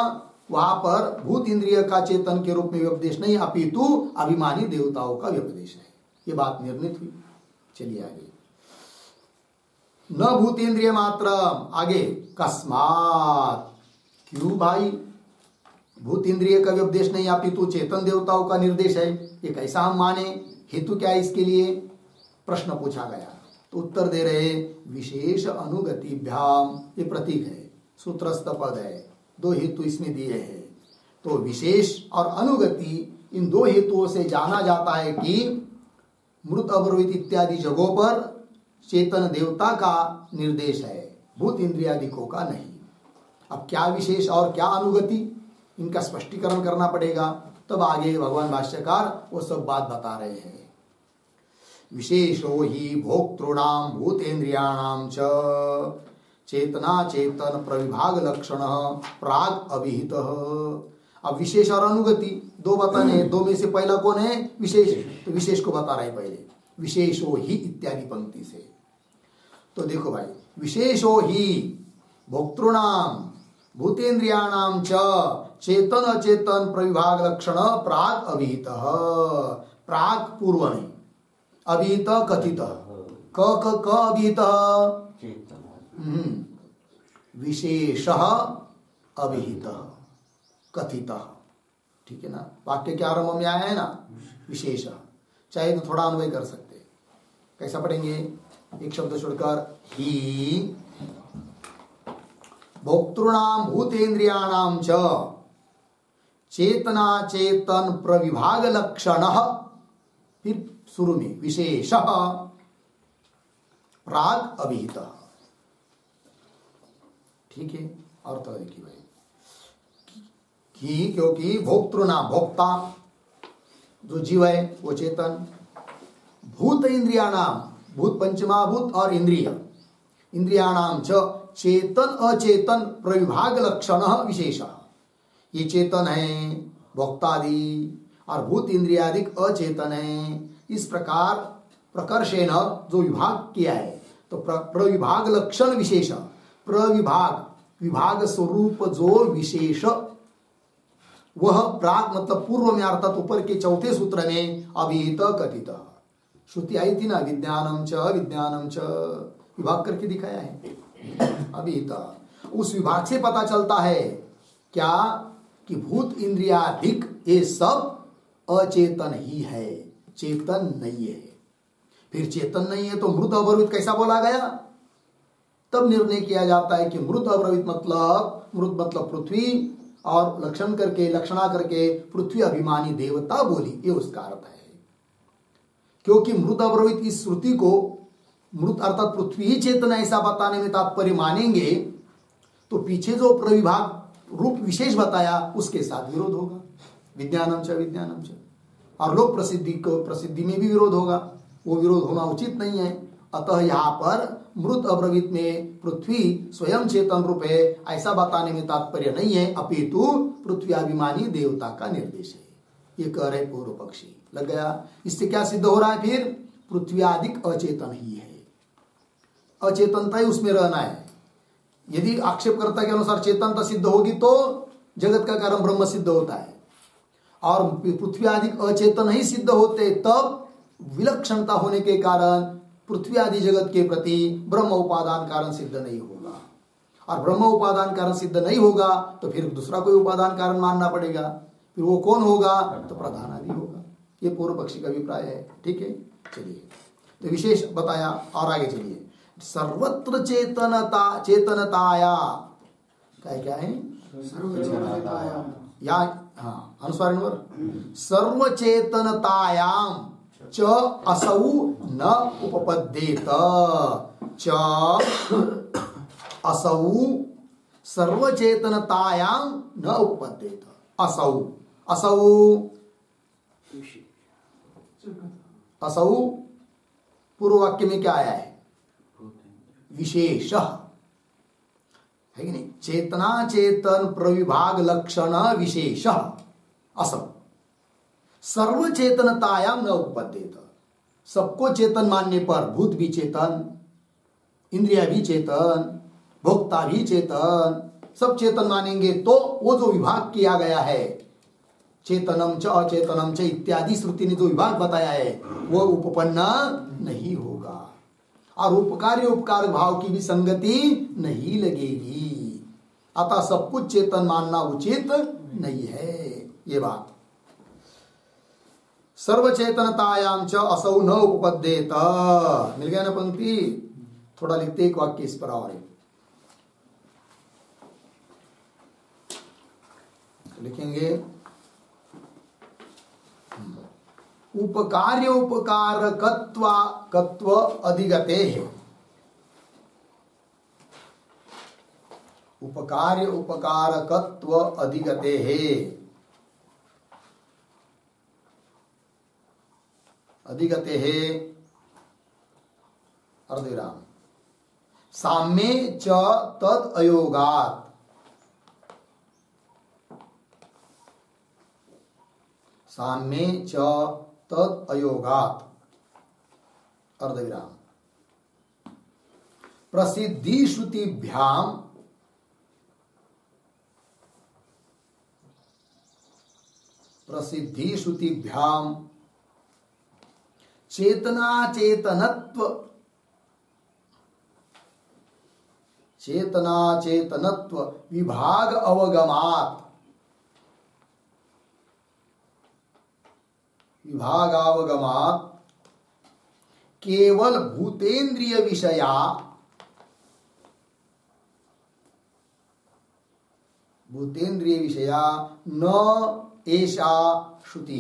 वहां पर भूत इंद्रिय का चेतन के रूप में व्यपदेश नहीं, अपितु अभिमानी देवताओं का व्यपदेश है। ये बात निर्णित हुई। चलिए आगे, न भूतेन्द्रिय मात्र, आगे कस्मात, क्यों भाई भूत इंद्रिय का व्यपदेश नहीं, अपितु चेतन देवताओं का निर्देश है, ये कैसा हम माने? हेतु क्या है इसके लिए? प्रश्न पूछा गया तो उत्तर दे रहे, विशेष अनुगतिभ्याम, ये प्रतीक है, सूत्रस्थ पद है, दो हेतु इसमें दिए हैं। तो विशेष और अनुगति, इन दो हेतुओं से जाना जाता है कि मृत अब्रवीत इत्यादि जगहों पर चेतन देवता का निर्देश है, भूत इंद्रियादिकों का नहीं। अब क्या विशेष और क्या अनुगति, इनका स्पष्टीकरण करना पड़ेगा, तब आगे भगवान भाष्यकार वो सब बात बता रहे हैं। विशेषो ही भोक्तॄणाम भूतेन्द्रियाणाम च चेतना चेतन प्रविभाग लक्षण प्राग अभिहित। अब विशेष और अनुगति दो बताने, दो में से पहला कौन है? विशेष, तो विशेष को बता रहे पहले, विशेषो ही इत्यादि पंक्ति से। तो देखो भाई, विशेषो ही भोक्तॄणाम भूतेन्द्रियाणाम च चेतन अचेतन प्रविभाग लक्षण प्राग अभिहित, प्राग पूर्व नहीं, अभिहित कथित, क अभिहित विशेष अभिहित कथित, ठीक है ना? वाक्य के आरंभ में आया है ना विशेष, चाहे तो थोड़ा अन्वय कर सकते। कैसा पढ़ेंगे? एक शब्द छोड़कर ही भोक्तृणाम भूतेन्द्रियाणाम च चेतना चेतन प्रविभाग लक्षण, फिर शुरू में विशेष प्राग अभिहित। ठीक है, और तो देखिए भाई कि क्योंकि भोक्तृनाम भोक्ता जो जीव है वो चेतन, भूत इंद्रियाणाम भूत पंचमाभूत और इंद्रियाणाम च चेतन अचेतन प्रविभाग लक्षण विशेष। ये चेतन है भोक्तादि और भूत इंद्रियादिक अचेतन है। इस प्रकार प्रकर्षेण जो विभाग किया है तो प्रविभाग लक्षण विशेष, प्रविभाग विभाग स्वरूप जो विशेष वह प्राग मतलब पूर्व में अर्थात ऊपर के चौथे सूत्र में अभिहित कथित। श्रुति आई थी ना, विज्ञानम च विभाग करके दिखाया है अभिहित। उस विभाग से पता चलता है क्या कि भूत इंद्रियाधिक ये सब अचेतन ही है, चेतन नहीं है। फिर चेतन नहीं है तो मृत अब्रवीत कैसा बोला गया? तब निर्णय किया जाता है कि मृत अब्रवीत मृत मतलब पृथ्वी और लक्षणा करके पृथ्वी अभिमानी देवता बोली, ये उसका अर्थ है। क्योंकि मृत अब्रवीत इस श्रुति को मृत अर्थात पृथ्वी ही चेतन ऐसा बताने में तात्पर्य मानेंगे तो पीछे जो प्रविभाग रूप विशेष बताया उसके साथ विरोध होगा। विज्ञानम च और लोक प्रसिद्धि में भी विरोध होगा, वो विरोध होना उचित नहीं है। अतः यहाँ पर मृत अब्रवीत में पृथ्वी स्वयं चेतन रूप है ऐसा बताने में तात्पर्य नहीं है, अपितु पृथ्वी अभिमानी देवता का निर्देश है, ये कह रहे पूर्व पक्षी। लग गया? इससे क्या सिद्ध हो रहा है? फिर पृथ्वी आदिक अचेतन ही है, अचेतनता ही उसमें रहना है। यदि आक्षेपकर्ता के अनुसार चेतनता सिद्ध होगी तो जगत का कारण ब्रह्म सिद्ध होता है, और पृथ्वी आदि अचेतन ही सिद्ध होते तब विलक्षणता होने के कारण पृथ्वी आदि जगत के प्रति ब्रह्म उपादान कारण सिद्ध नहीं होगा, और ब्रह्म उपादान कारण सिद्ध नहीं होगा तो फिर दूसरा कोई उपादान कारण मानना पड़ेगा। फिर वो कौन होगा? तो प्रधान आदि होगा। ये पूर्व पक्षी का अभिप्राय है। ठीक है, चलिए तो विशेष बताया और आगे चलिए। सर्वत्र चेतनताया क्या है? सर्वचेतनताया या हाँ अनुस्वार नंबर सर्वचेतनतायाम च असौ न उपपद्येत, च असौ सर्वचेतनतायाम न उपपद्येत। असौ पूर्व वाक्य में क्या आया है? विशेष है कि नहीं? चेतना चेतन प्रविभाग लक्षण विशेष असौ सर्वचेतनतायाम न उपपद्येत। सबको चेतन मानने पर भूत भी चेतन, इंद्रिया भी चेतन, भोक्ता भी चेतन, सब चेतन मानेंगे तो वो जो विभाग किया गया है चेतनम च अचेतनम च इत्यादि श्रुति ने जो विभाग बताया है वो उपपन्न नहीं होगा, और उपकार भाव की भी संगति नहीं लगेगी। अतः सब कुछ चेतन मानना उचित नहीं है। ये बात सर्वचेतनतायाम च असौ न उपपद्येत। मिल गया ना पंक्ति? थोड़ा लिखते एक वाक्य इस पर और लिखेंगे। उपकार्य उपकारकत्व अधिगते है। उपकार्य उपकारकत्व अधिगते है। अधिगते है अर्धविराम साम्ये च तद अयोगात्। साम्ये च तद अयोगात् अर्धविराम प्रसिद्धि श्रुतिभ्याम चेतना चेतनत्व विभाग अवगमात् केवल भूतेन्द्रिय विषया, भूतेन्द्रिय विषया न एषा श्रुति,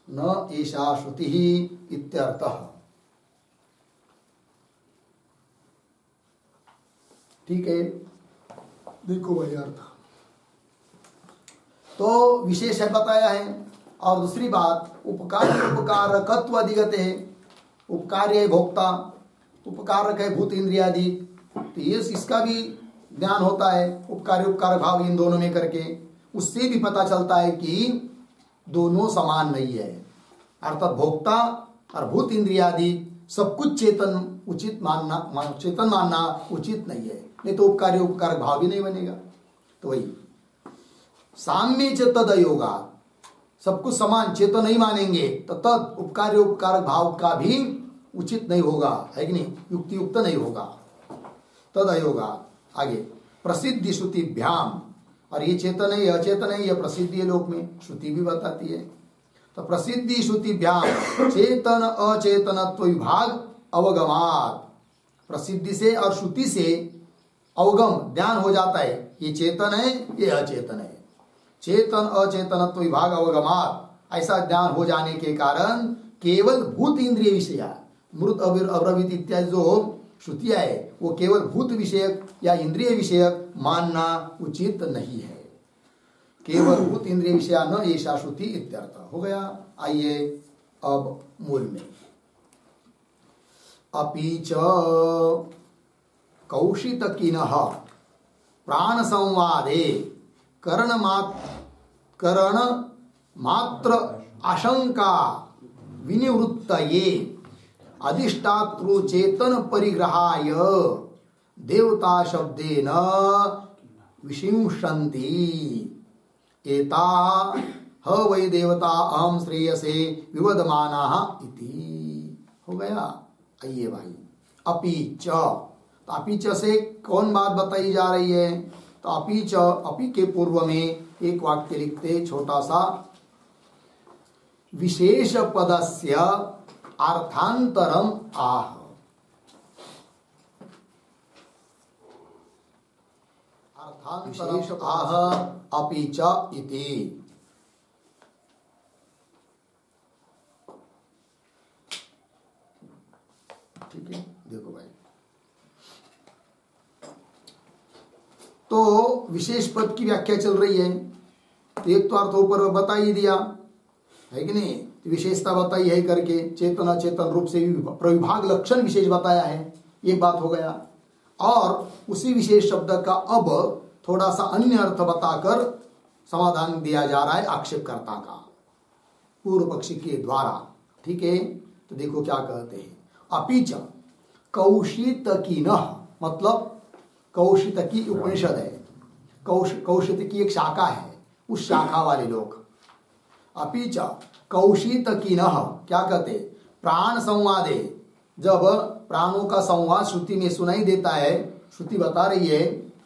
न एषा श्रुति इत्यर्थः। ठीक है, देखो भाई अर्थ तो विशेष है बताया है। और दूसरी बात, उपकार उपकारकत्व अधिगत है, उपकार्य है भोक्ता, उपकारक है भूत इंद्रियादि, तो ये इसका भी ज्ञान होता है उपकार्य उपकार भाव इन दोनों में करके। उससे भी पता चलता है कि दोनों समान नहीं है, अर्थात भोक्ता और भूत इंद्रियादि सब कुछ चेतन उचित मानना, चेतन मानना उचित नहीं है, नहीं तो उपकार्य उपकार भाव भी नहीं बनेगा। तो वही साम्य च तद अयोगा, सब कुछ समान चेतन नहीं मानेंगे तो तद उपकार्य उपकार भाव का भी उचित नहीं होगा, है कि नहीं, युक्ति युक्त नहीं होगा, तद अयोगा। आगे प्रसिद्धि श्रुतिभ्याम, और ये चेतन है, अचेतन है, यह प्रसिद्धि है लोक में, श्रुति भी बताती है। तो प्रसिद्धि श्रुतिभ्याम चेतन अचेतनत्व विभाग अवगमात, प्रसिद्धि से और श्रुति से अवगम ज्ञान हो जाता है, ये चेतन है ये अचेतन है, चेतन अचेतनत्व विभाग अवगमात, ऐसा ज्ञान हो जाने के कारण केवल भूत इंद्रिय विषय, मृत अब्रवीत इत्यादि जो श्रुतियां है वो केवल भूत विषयक या इंद्रिय विषयक मानना उचित नहीं है, केवल भूत इंद्रिय विषय न ऐसा श्रुति इत्यर्थ हो गया। आइए अब मूल में, अपि च कौशितकिनः प्राण संवादे करण मात्र आशंका विनिवृत्तये अधिष्ठातृ चेतन परिग्रहाय देवता शब्देन विशिंशन्ति, एता ह वै देवता अहम श्रेयसे विवदमानाः इति। हो गया। आइए भाई, अपि च, तो अपि च से कौन बात बताई जा रही है? तो अपि च, अपि के पूर्व में एक वाक्य लिखते छोटा सा, विशेष पदस्य अर्थांतरम आह, अर्थांतरम आह अपि च इति। ठीक है, देखो भाई, तो विशेष पद की व्याख्या चल रही है, तो एक तो अर्थ ऊपर बता ही दिया है कि नहीं, विशेषता बताई है करके, चेतन अचेतन रूप से भी प्रविभाग लक्षण विशेष बताया है, ये बात हो गया। और उसी विशेष शब्द का अब थोड़ा सा अन्य अर्थ बताकर समाधान दिया जा रहा है आक्षेपकर्ता का, पूर्व पक्षी के द्वारा। ठीक है, तो देखो क्या कहते हैं, अपि च कौशितकिनः, मतलब कौशितकी उपनिषद है, कौशितकी एक शाखा है, उस शाखा वाले लोग। अपि च कौशितकिनः क्या कहते, प्राण संवादे, जब प्राणों का संवाद श्रुति में सुनाई देता है, श्रुति बता रही है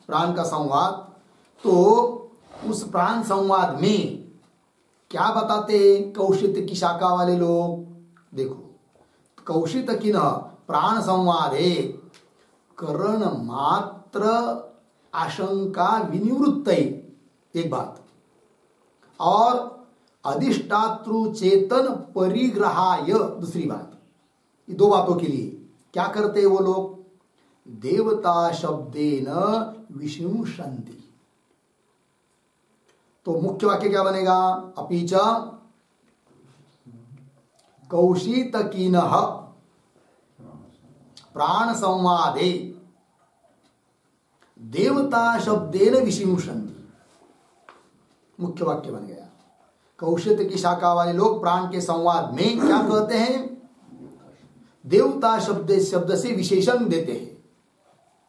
प्राण का संवाद, तो उस प्राण संवाद में क्या बताते हैं कौशित की शाखा वाले लोग? देखो, कौशितकिनः प्राण संवादे करण मात्र आशंका विनिवृत्त, एक बात, और अधिष्ठातृ चेतन परिग्रहाय, दूसरी बात। ये दो बातों के लिए क्या करते हैं वो लोग? देवता शब्देन विशिंशन्ति। तो मुख्य वाक्य क्या बनेगा? अपि च कौशितकिनः प्राण संवादे देवता शब्देन विशिंशन्ति, मुख्य वाक्य बन गया। कौशित की शाखा वाले लोग प्राण के संवाद में क्या कहते हैं? देवता शब्द से विशेषण देते हैं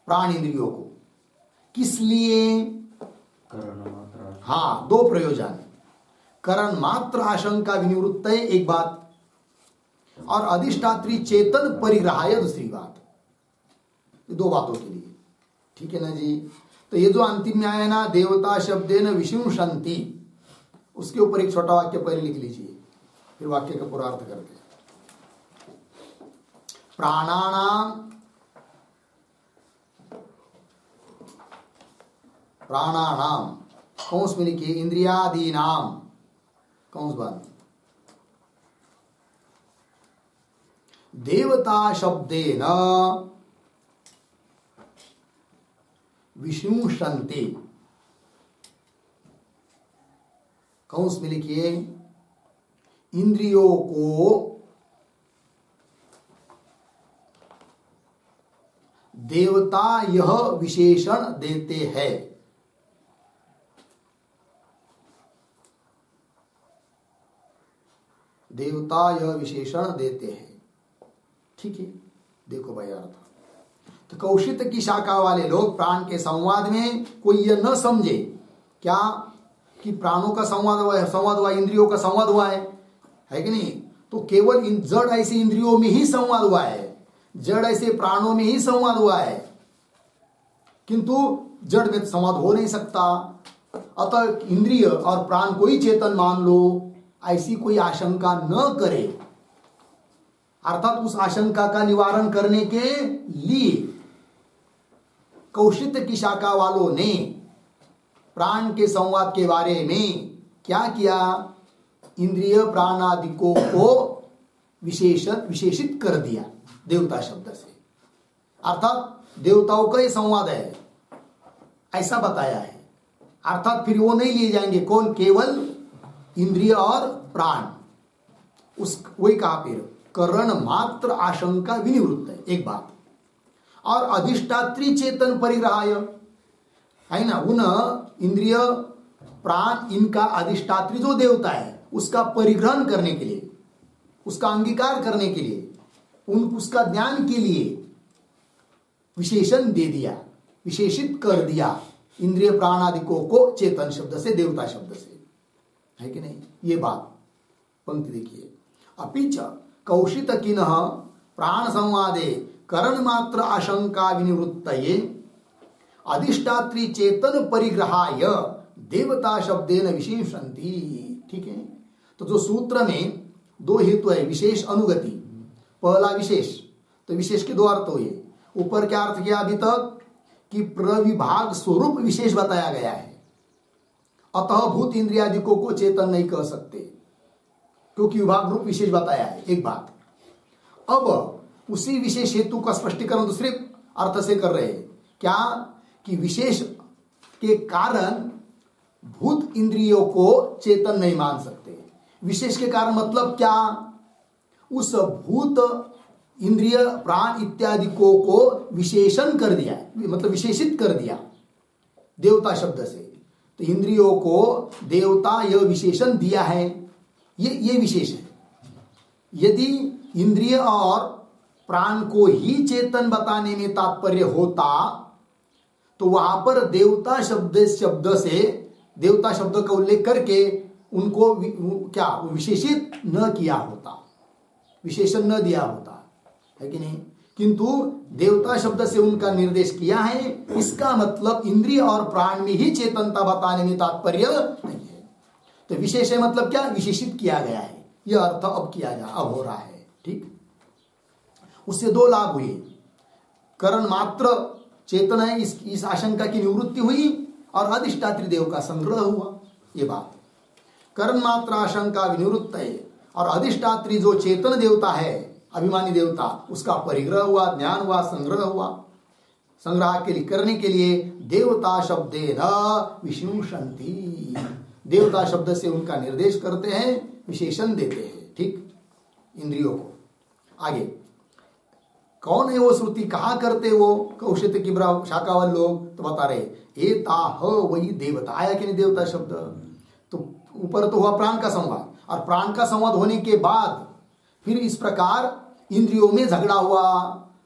प्राण इंद्रियों को। किस लिए? हाँ, दो प्रयोजन, करण मात्र आशंका विनिवृत्त एक बात, और अधिष्ठात्री चेतन परिग्रहाय दूसरी बात, दो बातों के लिए। ठीक है ना जी। तो ये जो अंतिम में आया ना, देवता शब्देन विशिंशन्ति, उसके ऊपर एक छोटा वाक्य पहले लिख लीजिए, फिर वाक्य का पूरा अर्थ करके। प्राणानाम कौंस में लिखिए इंद्रियादीनाम, कौंस बंद, देवता शब्देन विष्णुशन्ति, कौंस में लिखिए इंद्रियों को देवता यह विशेषण देते हैं। देवता यह विशेषण देते हैं। ठीक है, देखो भाई अर्थ। तो कौशिक की शाखा वाले लोग प्राण के संवाद में कोई यह न समझे क्या कि प्राणों का संवाद हुआ, इंद्रियों का संवाद हुआ है कि नहीं? तो केवल इन जड़ ऐसे इंद्रियों में ही संवाद हुआ है, जड़ ऐसे प्राणों में ही संवाद हुआ है, किंतु जड़ में संवाद हो नहीं सकता। अतः इंद्रिय और प्राण को ही चेतन मान लो, ऐसी कोई आशंका न करे। अर्थात उस आशंका का निवारण करने के लिए कौशिक की शाखा वालों ने प्राण के संवाद के बारे में क्या किया? इंद्रिय प्राणादिकों को विशेषित कर दिया देवता शब्द से। अर्थात देवताओं का ही संवाद है ऐसा बताया है। अर्थात फिर वो नहीं लिए जाएंगे कौन? केवल इंद्रिय और प्राण। उस वही कहा फिर करण मात्र आशंका विनिवृत्त है, एक बात। और अधिष्ठात्री चेतन परिग्रहाय है ना, उन इंद्रिय प्राण इनका अधिष्ठात्री जो देवता है उसका परिग्रहण करने के लिए, उसका अंगीकार करने के लिए, उसका ज्ञान के लिए विशेषण दे दिया, विशेषित कर दिया इंद्रिय प्राणादिकों को चेतन शब्द से, देवता शब्द से, है कि नहीं? ये बात पंक्ति देखिए। अपिच कौशितकिनः प्राण संवादे करण मात्र आशंका विनिवृत्तये अधिष्ठात्री चेतन परिग्रहाय देवता शब्देन विशेषन्ति। ठीक है, तो जो सूत्र में दो हेतु है, विशेष अनुगति। पहला विशेष, तो विशेष के दो अर्थ हुए। ऊपर क्या अर्थ किया अभी तक कि प्रविभाग स्वरूप विशेष बताया गया है, अतः भूत इंद्रियादिकों को चेतन नहीं कह सकते क्योंकि विभाग रूप विशेष बताया है, एक बात। अब उसी विशेष हेतु का स्पष्टीकरण दूसरे अर्थ से कर रहे हैं, क्या कि विशेष के कारण भूत इंद्रियों को चेतन नहीं मान सकते। विशेष के कारण मतलब क्या? उस भूत इंद्रिय प्राण इत्यादि को विशेषण कर दिया, मतलब विशेषित कर दिया देवता शब्द से। तो इंद्रियों को देवता यह विशेषण दिया है, ये विशेष है। यदि इंद्रिय और प्राण को ही चेतन बताने में तात्पर्य होता तो वहां पर देवता शब्द से, देवता शब्द का उल्लेख करके उनको क्या विशेषित न किया होता, विशेषण न दिया होता, है कि नहीं? किंतु देवता शब्द से उनका निर्देश किया है, इसका मतलब इंद्रिय और प्राण में ही चेतनता बताने में तात्पर्य नहीं है। तो विशेष है मतलब क्या? विशेषित किया गया है, यह अर्थ अब हो रहा है। ठीक, उससे दो लाभ हुए। करण मात्र चेतन है, इस आशंका की निवृत्ति हुई और अधिष्ठात्री देव का संग्रह हुआ, ये बात। करण मात्र आशंका विनिवृत्त है और अधिष्ठात्री जो चेतन देवता है, अभिमानी देवता, उसका परिग्रह हुआ, ज्ञान हुआ, संग्रह हुआ। संग्रह के लिए करने के लिए देवता शब्देन विष्णुशन्ति, देवता शब्द से उनका निर्देश करते हैं, विशेषण देते हैं। ठीक, इंद्रियों को। आगे कौन है वो श्रुति, कहा करते वो कौशिक की शाखा वाले लोग? तो बता रहे एताह वही देवता। आया कि नहीं देवता शब्द? तो ऊपर तो हुआ प्राण का संवाद, और प्राण का संवाद होने के बाद फिर इस प्रकार इंद्रियों में झगड़ा हुआ,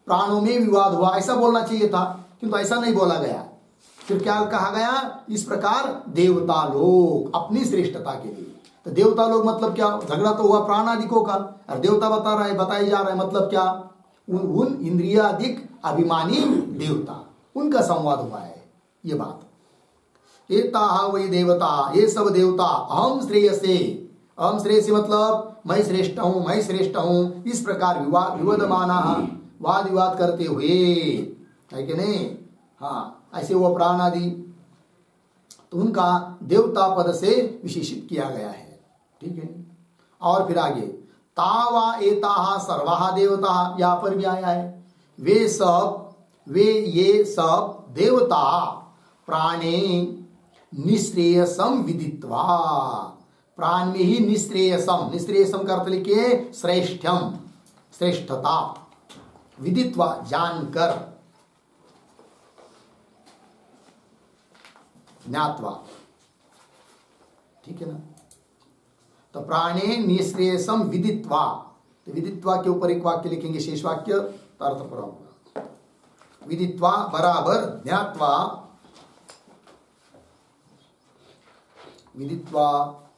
प्राणों में विवाद हुआ, ऐसा बोलना चाहिए था, किंतु ऐसा नहीं बोला गया। फिर क्या कहा गया? इस प्रकार देवता लोग अपनी श्रेष्ठता के लिए। तो देवता लोग मतलब क्या? झगड़ा तो हुआ प्राणादिकों का, और देवता बताया जा रहा है मतलब क्या? उन इंद्रियादिक अभिमानी देवता, उनका संवाद हुआ है, ये बात। एताः वै देवता, ये सब देवता अहम श्रेयसे, अहम श्रेयसे मतलब मैं श्रेष्ठ हूं, मैं श्रेष्ठ हूं, इस प्रकार विवादमाना, वाद विवाद करते हुए, है कि नहीं? हाँ, ऐसे वो प्राण आदि तो उनका देवता पद से विशेषित किया गया है। ठीक है। और फिर आगे तावा एताः सर्वाः देवता, यहां पर भी आया है वे ये सब देवता प्राणे निश्रेयसम विदित्वा, प्राण में ही निश्रेयसम, निश्रेयसम का अर्थ लिखिए श्रेष्ठम, श्रेष्ठता, विदित्वा जानकर, ज्ञात्वा। ठीक है ना? तो प्राणे निश्रेयसम विदित्वा, तो विदित्वा के ऊपर एक वाक्य लिखेंगे, शेष वाक्य अर्थ पर होगा। विदित्वा बराबर ज्ञात्वा, विदित्वा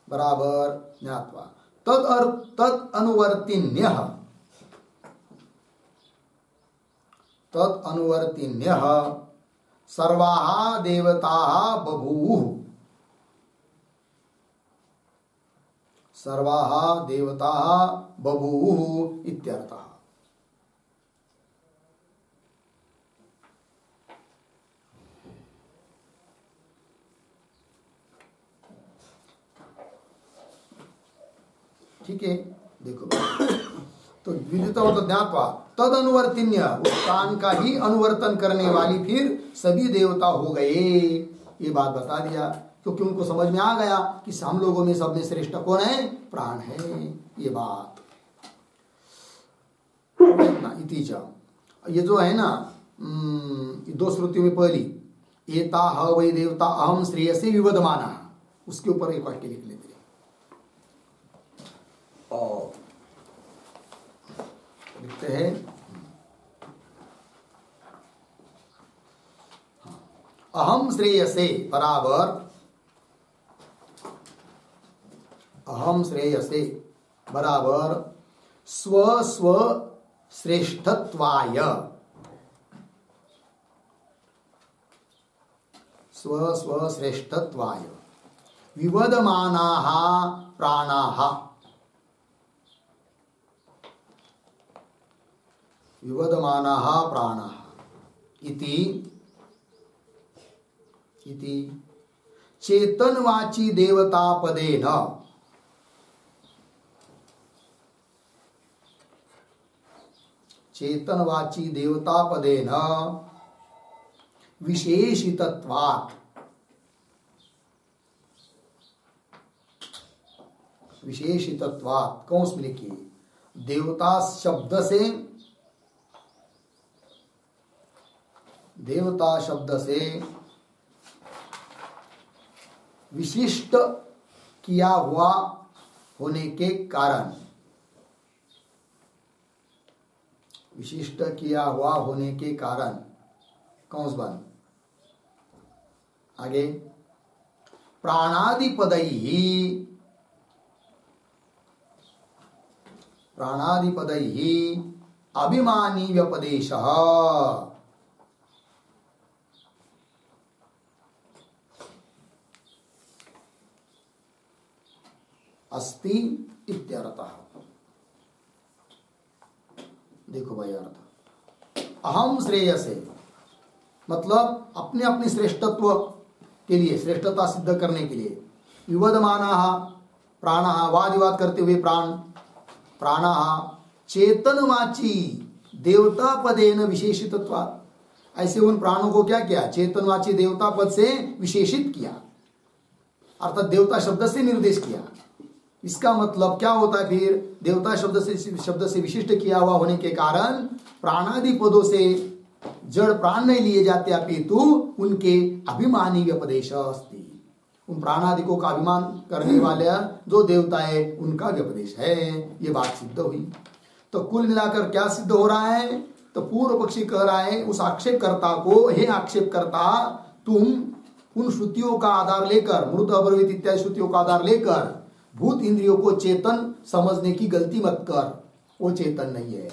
बराबर ज्ञात्वा, तद अनुवर्तिन्यः, तद अनुवर्तिन्यः सर्वाः देवताः बभूवुः, सर्वाः देवताः बभूवुः इत्यर्थः। ठीक है, देखो तो विदित्वा तो ज्ञात्वा, तद अनुवर्तिन्य, उस प्राण का ही अनुवर्तन करने वाली फिर सभी देवता हो गए, ये बात बता दिया, क्योंकि उनको समझ में आ गया कि हम लोगों में सब में श्रेष्ठ कौन है? प्राण है। ये बात इतिचा, ये जो है ना दो श्रुतियों में पहली एताः वै देवता अहम श्रेयसे विवदमाना, उसके ऊपर एक वाक्य लिख लेते हैं। और लिखते हैं अहम श्रेयसे बराबर, अहम श्रेयसे बराबर स्व स्व श्रेष्ठत्वाय, स्व स्व श्रेष्ठत्वाय विवदमानाः प्राणाः, विवदमानाः प्राणाः इति चेतनवाची देवता पदेन, चेतनवाची देवता पदेन विशेषितत्वात्, विशेषितत्वात् कौंस में लिखिए, देवता शब्द से, देवता शब्द से विशिष्ट किया हुआ होने के कारण, विशिष्ट किया हुआ होने के कारण, कौंस बन आगे प्राणादिपदैहि, प्राणादिपदैहि अभिमानी व्यपदेशः, अस्ति इत्यर्थः। देखो भाई अर्थ, अहम श्रेयसे मतलब अपने अपने श्रेष्ठत्व के लिए, श्रेष्ठता सिद्ध करने के लिए, विवदमानाः प्राणाः, वाद विवाद करते हुए प्राण, प्राणाः चेतनवाची देवता पदेन विशेषितत्वात्, ऐसे उन प्राणों को क्या किया? चेतनवाची देवता पद से विशेषित किया, अर्थात देवता शब्द से निर्देश किया। इसका मतलब क्या होता है फिर? देवता शब्द से विशिष्ट किया हुआ होने के कारण प्राणादि पदों से जड़ प्राण नहीं लिए जाते, अपितु उनके अभिमानी व्यपदेश अस्ति, उन प्राणादिकों का अभिमान करने वाले जो देवता है उनका व्यपदेश है, ये बात सिद्ध हुई। तो कुल मिलाकर क्या सिद्ध हो रहा है? तो पूर्व पक्षी कह रहा है उस आक्षेपकर्ता को, हे आक्षेपकर्ता, तुम उन श्रुतियों का आधार लेकर, मृत अब्रवीत इत्यादि श्रुतियों का आधार लेकर भूत इंद्रियों को चेतन समझने की गलती मत कर, वो चेतन नहीं है,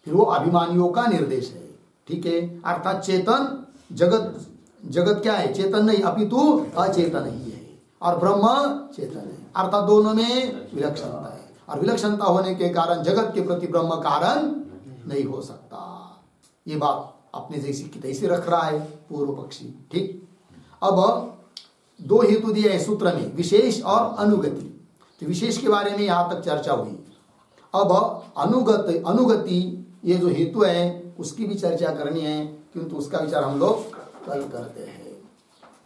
फिर वो अभिमानियों का निर्देश है। ठीक है, अर्थात चेतन जगत जगत क्या है? चेतन नहीं, अपितु अचेतन ही है, और ब्रह्म चेतन है, अर्थात दोनों में विलक्षणता है, और विलक्षणता होने के कारण जगत के प्रति ब्रह्म कारण नहीं हो सकता। ये बात अपने जैसी की तैसी रख रहा है पूर्व पक्षी। ठीक, अब दो हेतु दिए हैं सूत्र में, विशेष और अनुगति। तो विशेष के बारे में यहां तक चर्चा हुई। अब अनुगति ये जो हेतु है उसकी भी चर्चा करनी है, किंतु उसका विचार हम लोग कल करते हैं।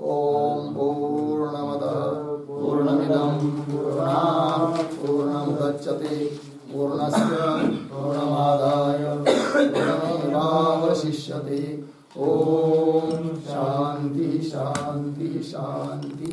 ओम पूर्णमदः पूर्णमिदं पूर्णात् पूर्णमुदच्यते पूर्णस्य पूर्णमादाय पूर्णमेवावशिष्यते। ओम शांति शांति शांति।